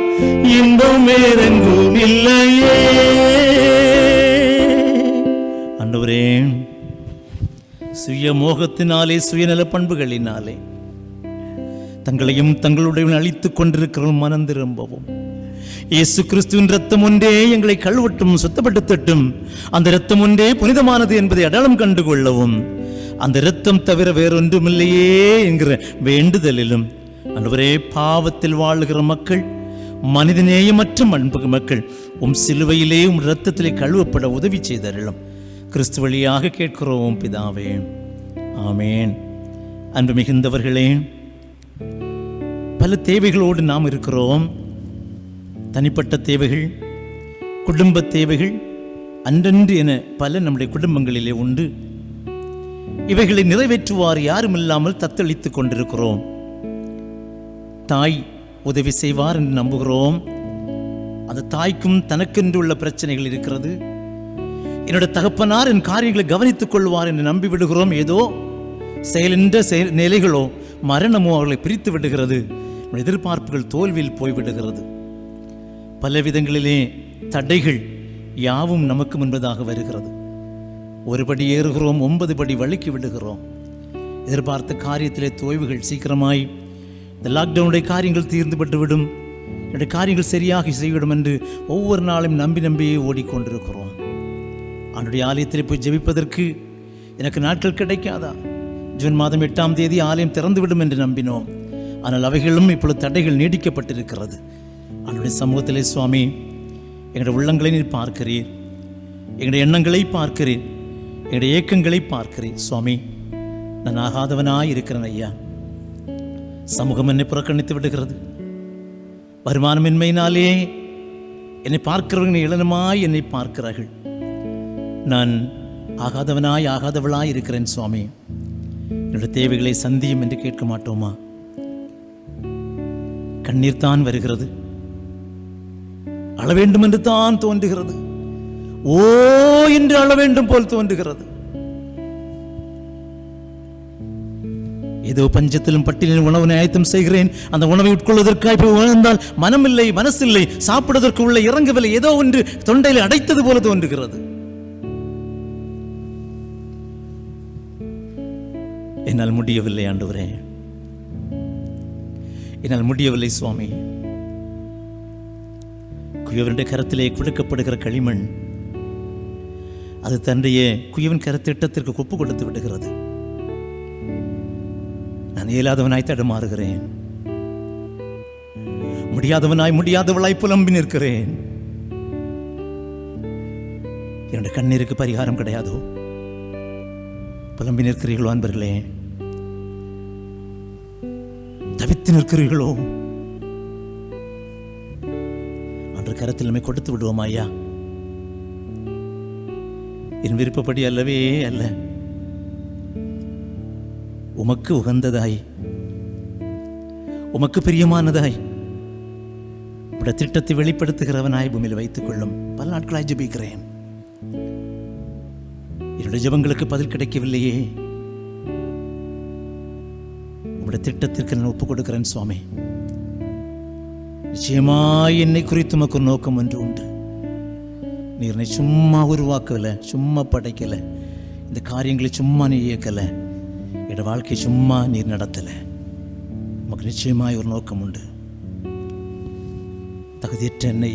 C: இன்பம் வேறெங்கும் இல்லையே. ஆண்டவரே, சுய மோகத்தினாலே, சுயநல பண்புகளினாலே தங்களையும் தங்களுடைய அழித்துக் கொண்டிருக்கிற மனம் திரும்பவும் இயேசு கிறிஸ்துவின் ரத்தம் ஒன்றே எங்களை கழுவட்டும், சுத்தப்படுத்தட்டும். அந்த ரத்தம் ஒன்றே புனிதமானது என்பதை அடையாளம் கண்டு கொள்ளவும், அந்த இரத்தம் தவிர வேறொன்றுமில்லையே என்கிற வேண்டுதலிலும் ஆண்டவரே, பாவத்தில் வாழுகிற மக்கள், மனிதநேயமற்ற அன்பு மக்கள் சிலுவையிலே இரத்தத்திலே கழுவப்பட உதவி செய்தருளும். கிறிஸ்து வழியாக கேட்கிறோம் பிதாவே, ஆமேன். அன்பு மிகுந்தவர்களே, பல தேவைகளோடு நாம் இருக்கிறோம். தனிப்பட்ட தேவைகள், குடும்ப தேவைகள், அன்றன்று என பல நம்முடைய குடும்பங்களிலே உண்டு. இவைகளை நிறைவேற்றுவார் யாரும் இல்லாமல் தத்தளித்துக் கொண்டிருக்கிறோம். தாய் உதவி செய்வார் என்று நம்புகிறோம். அந்த தாய்க்கும் தனக்கென்று உள்ள பிரச்சனைகள் இருக்கிறது. என்னுடைய தகப்பனார் என் காரியங்களை கவனித்துக் கொள்வார் என்று நம்பி விடுகிறோம். ஏதோ செயலின்ற நிலைகளோ மரணமோ அவர்களை பிரித்து விடுகிறது. எதிர்பார்ப்புகள் தோல்வியில் போய்விடுகிறது. பல விதங்களிலே தடைகள் யாவும் நமக்கு முன்பதாக வருகிறது. ஒரு படி ஏறுகிறோம், 9 படி வழுக்கி விடுகிறோம். எதிர்பார்த்த காரியத்திலே தோய்வுகள் சீக்கிரமாய் இந்த லாக்டவுனுடைய காரியங்கள் தீர்ந்துபட்டுவிடும், என்னுடைய காரியங்கள் சரியாக செய்விடும் என்று ஒவ்வொரு நாளும் நம்பியே ஓடிக்கொண்டிருக்கிறோம். அவனுடைய ஆலயத்தில் போய் ஜெபிப்பதற்கு எனக்கு நாட்கள் கிடைக்காதா? ஜூன் மாதம் 8ஆம் தேதி ஆலயம் திறந்துவிடும் என்று நம்பினோம். ஆனால் அவைகளும் இப்பொழுது தடைகள் நீடிக்கப்பட்டிருக்கிறது. அவனுடைய சமூகத்திலே சுவாமி, எங்களுடைய உள்ளங்களை நீர் பார்க்கிறீர், எங்களுடைய எண்ணங்களை பார்க்கிறீர், எங்களுடைய ஏக்கங்களை பார்க்கிறீர். சுவாமி, நான் ஆகாதவனாய் இருக்கிறேன் ஐயா. சமூகம் என்னை புறக்கணித்து விடுகிறது. வருமானமின்மையினாலே என்னை பார்க்கிறவர்கள் இளனமாய் என்னை பார்க்கிறார்கள். நான் ஆகாதவளாய் இருக்கிறேன். சுவாமி, என்னுடைய தேவைகளை சந்தியும் என்று கேட்க மாட்டோமா? கண்ணீர் தான் வருகிறது, அழ வேண்டும் என்று தான் தோன்றுகிறது, ஓ என்று அழ வேண்டும் போல் தோன்றுகிறது. ஏதோ பஞ்சத்திலும் பட்டியலிலும் உணவு ஆயத்தம் செய்கிறேன், அந்த உணவை உட்கொள்வதற்காக போய் உணர்ந்தால் மனமில்லை, மனசில்லை, சாப்பிடுவதற்கு உள்ள இறங்கவில்லை, ஏதோ ஒன்று தொண்டையில் அடைத்தது போல தோன்றுகிறது. என்னால் முடியவில்லை ஆண்டவரே, என்னால் முடியவில்லை சுவாமி. குயவனுடைய கரத்திலே கொடுக்கப்படுகிற களிமண் அது தன்னுடைய குயவன் கரத்திட்டத்திற்கு ஒப்பு கொடுத்து விடுகிறது. நான் இயலாதவனாய் தடுமாறுகிறேன், முடியாதவளாய் புலம்பி நிற்கிறேன். என்னுடைய கண்ணீருக்கு பரிகாரம் கிடையாதோ? புலம்பி நிற்கிறீர்களோ அன்பர்களே? தவித்து நிற்கிறீர்களோ? அன்று கரத்தில் நம்மை கொடுத்து விடுவோம் ஐயா. என் விருப்பப்படி அல்லவே அல்ல, உமக்கு உகந்ததாய், உமக்கு பிரியமானதாய் உடைய திட்டத்தை வெளிப்படுத்துகிறவனாய் பூமியில் வைத்துக் கொள்ளும். பல நாட்களாய் ஜெபிக்கிறேன், என்னுடைய ஜெபங்களுக்கு பதில் கிடைக்கவில்லையே. உடைய திட்டத்திற்கு நான் ஒப்புக் கொடுக்கிறேன் சுவாமி. நிச்சயமாய் என்னை குறித்து உமக்கு ஒரு நோக்கம் ஒன்று உண்டு. நீர் என்னை சும்மா உருவாக்கல, சும்மா படைக்கல, இந்த காரியங்களை சும்மா நீ இயக்கல, என்னோட வாழ்க்கை சும்மா நீர் நடத்தல. உமக்கு நிச்சயமாய் ஒரு நோக்கம் உண்டு. தகுதியற்ற என்னை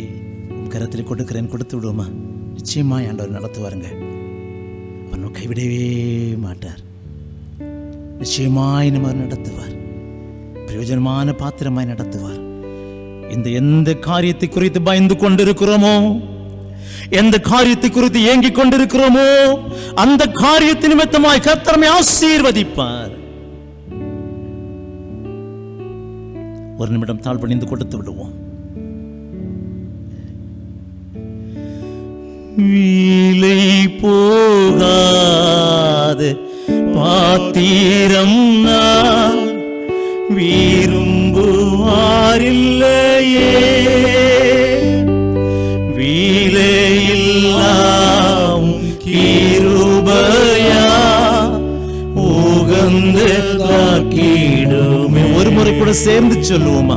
C: உன் கரத்தில் கொடுக்கிறேன், கொடுத்து விடுவோமா? நிச்சயமாய் ஆண்டவர் நடத்துவாருங்க. அவர் கைவிடவே மாட்டார். நிச்சயமாய் நம்ம நடத்துவார், பிரயோஜனமான பாத்திரமாய் நடத்துவார். எந்த காரியத்தை குறித்து பயந்து கொண்டிருக்கிறோமோ, எந்த காரியத்தை குறித்து ஏங்கிக் கொண்டிருக்கிறோமோ, அந்த காரியத்தின் நிமித்தமாய் கர்த்தர் நம்மை ஆசீர்வதிப்பார். ஒரு நிமிடம் தாழ்பணிந்து கொடுத்து விடுவோம். வீலை போகாது பாத்திரம் நான் விரும்புவாரில்லையே, வீலையில்லாம் கிருபையா உகந்ததாக்கிடுமே. ஒரு முறை கூட சேர்ந்து சொல்லுவோமா?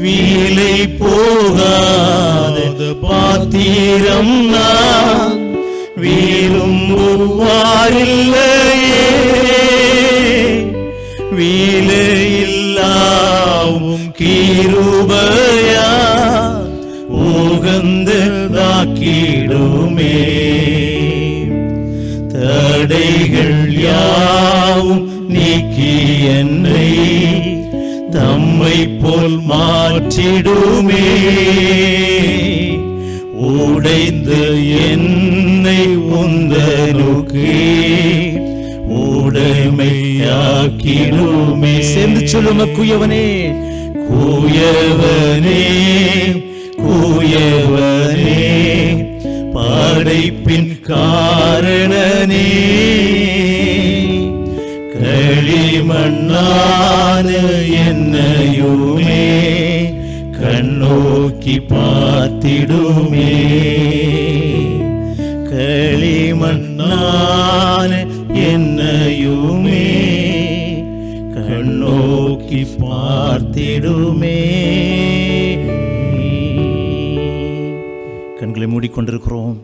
C: வீலை போகாத பாத்திரம் நான் விரும்புவாரில்லையே, வீலையில்லாவும் கிருபையா உகந்ததாக்கிடுமே. தடைகள் யாவும் நீக்கி என்னை தம்மை போல் மாற்றிடுமே. உடைந்த என்னை உந்தனுக்கே உடைமையாக்கிடுமே. சேர்ந்து சொல்லுங்க, குயவனே குயவனே குயவனே, படைப்பின் காரணனே, களிமண்ணான என்னையுமே கண்ணோக்கி பார்த்திடுமே. களிமண்ணான என்னையுமே கண்ணோக்கி பார்த்திடுமே. கண்களை மூடிக்கொண்டிருக்கிறோம்.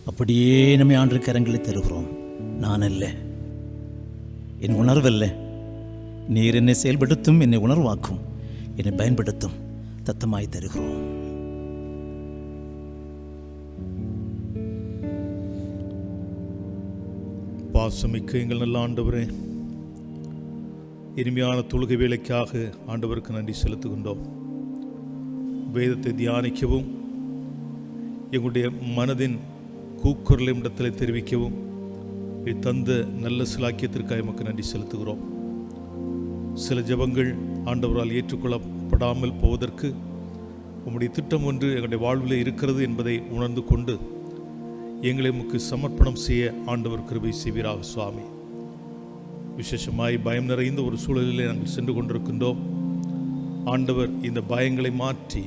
C: அப்படியே நம்மை ஆண்டு கரங்களை தருகிறோம். நான் அல்ல, என் உணர்வல்ல, நீர் என்னை செயல்படுத்தும், என்னை உணர்வாக்கும், என்னை பயன்படுத்தும். தத்தமாய் தருகிறோம்.
D: பாசமிக்க எங்கள் நல்ல ஆண்டவரே, இனிமையான தொழுகை வேலைக்காக ஆண்டவருக்கு நன்றி செலுத்துகின்றோம். வேதத்தை தியானிக்கவும் எங்களுடைய மனதின் கூக்குரலை இடத்தில் தெரிவிக்கவும் தந்த நல்ல சிலாக்கியத்திற்காக எமக்கு நன்றி செலுத்துகிறோம். சில ஜெபங்கள் ஆண்டவரால் ஏற்றுக்கொள்ளப்படாமல் போவதற்கு உம்முடைய திட்டம் ஒன்று எங்களுடைய வாழ்வில் இருக்கிறது என்பதை உணர்ந்து கொண்டு எங்களை உமக்கு சமர்ப்பணம் செய்ய ஆண்டவர் கிருபை செய்வீராக சுவாமி. விசேஷமாய் பயம் நிறைந்த ஒரு சூழலிலே நாங்கள் சென்று கொண்டிருக்கின்றோம். ஆண்டவர் இந்த பயங்களை மாற்றி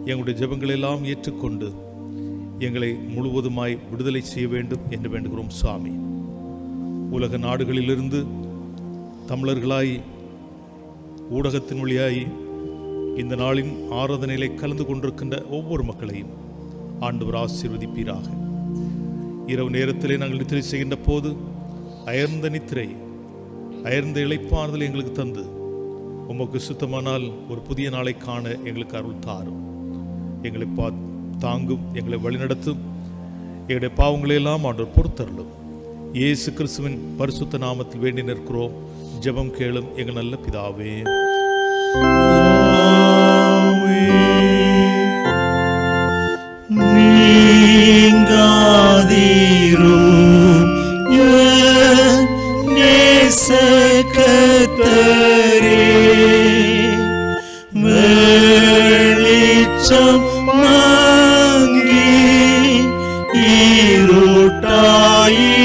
D: எங்களுடைய ஜெபங்களெல்லாம் ஏற்றுக்கொண்டு எங்களை முழுவதுமாய் விடுதலை செய்ய வேண்டும் என்று வேண்டுகிறோம் சுவாமி. உலக நாடுகளிலிருந்து தமிழர்களாய் ஊடகத்தின் வழியாய் இந்த நாளின் ஆராதனையிலே கலந்து கொண்டிருக்கின்ற ஒவ்வொரு மக்களையும் ஆண்டவர் ஆசீர்வதிப்பீராக. இரவு நேரத்திலே நாங்கள் நித்திரை செய்கின்ற போது அயர்ந்த நித்திரை, அயர்ந்த இளைப்பாறுதல் எங்களுக்கு தந்து உமக்கு சுத்தமானால் ஒரு புதிய நாளை காண எங்களுக்கு அருள் தாரும். எங்களை தாங்கும், எங்களை வழிநடத்தும். எங்களுடைய பாவங்களை எல்லாம் ஆண்டவர் பொறுத்தருளும். இயேசு கிறிஸ்துவின் பரிசுத்த நாமத்தில் வேண்டி நிற்கிறோம். ஜெபம் கேளும் எங்கள் நல்ல பிதாவே.
C: நீங்காதீரும் நேசக்கர்த்தரே, வெளிச்சம் மங்கி இருட்டாயிற்றே,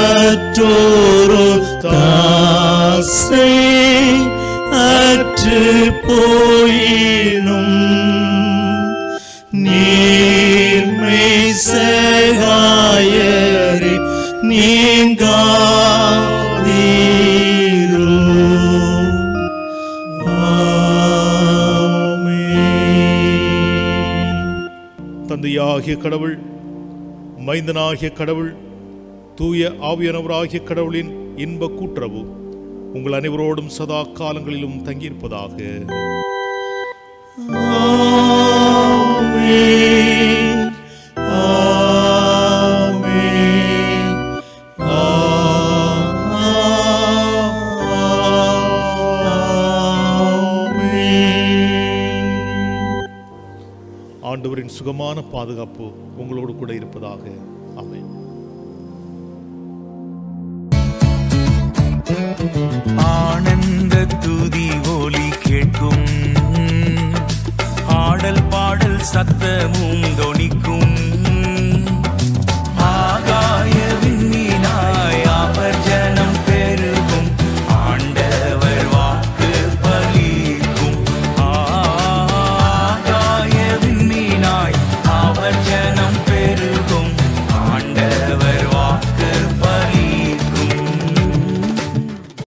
C: மற்றொரு தாசை அற்று போயினும் நீர்மை சகாயரே நீங்காதீரும். ஆமென்.
D: தந்தையாகிய கடவுள், மைந்தனாகிய கடவுள், தூய ஆவியானவராகிய கடவுளின் இன்ப கூட்டுறவு உங்கள் அனைவரோடும் சதா காலங்களிலும் தங்கியிருப்பதாக.
C: ஆமென். ஆமென். ஆமென்.
D: ஆண்டவரின் சுகமான பாதுகாப்பு உங்களோடு கூட இருப்பதாக. ஆமென்.
A: ஆனந்த துதி ஒலி கேட்கும், ஆடல் பாடல் சத்தமும்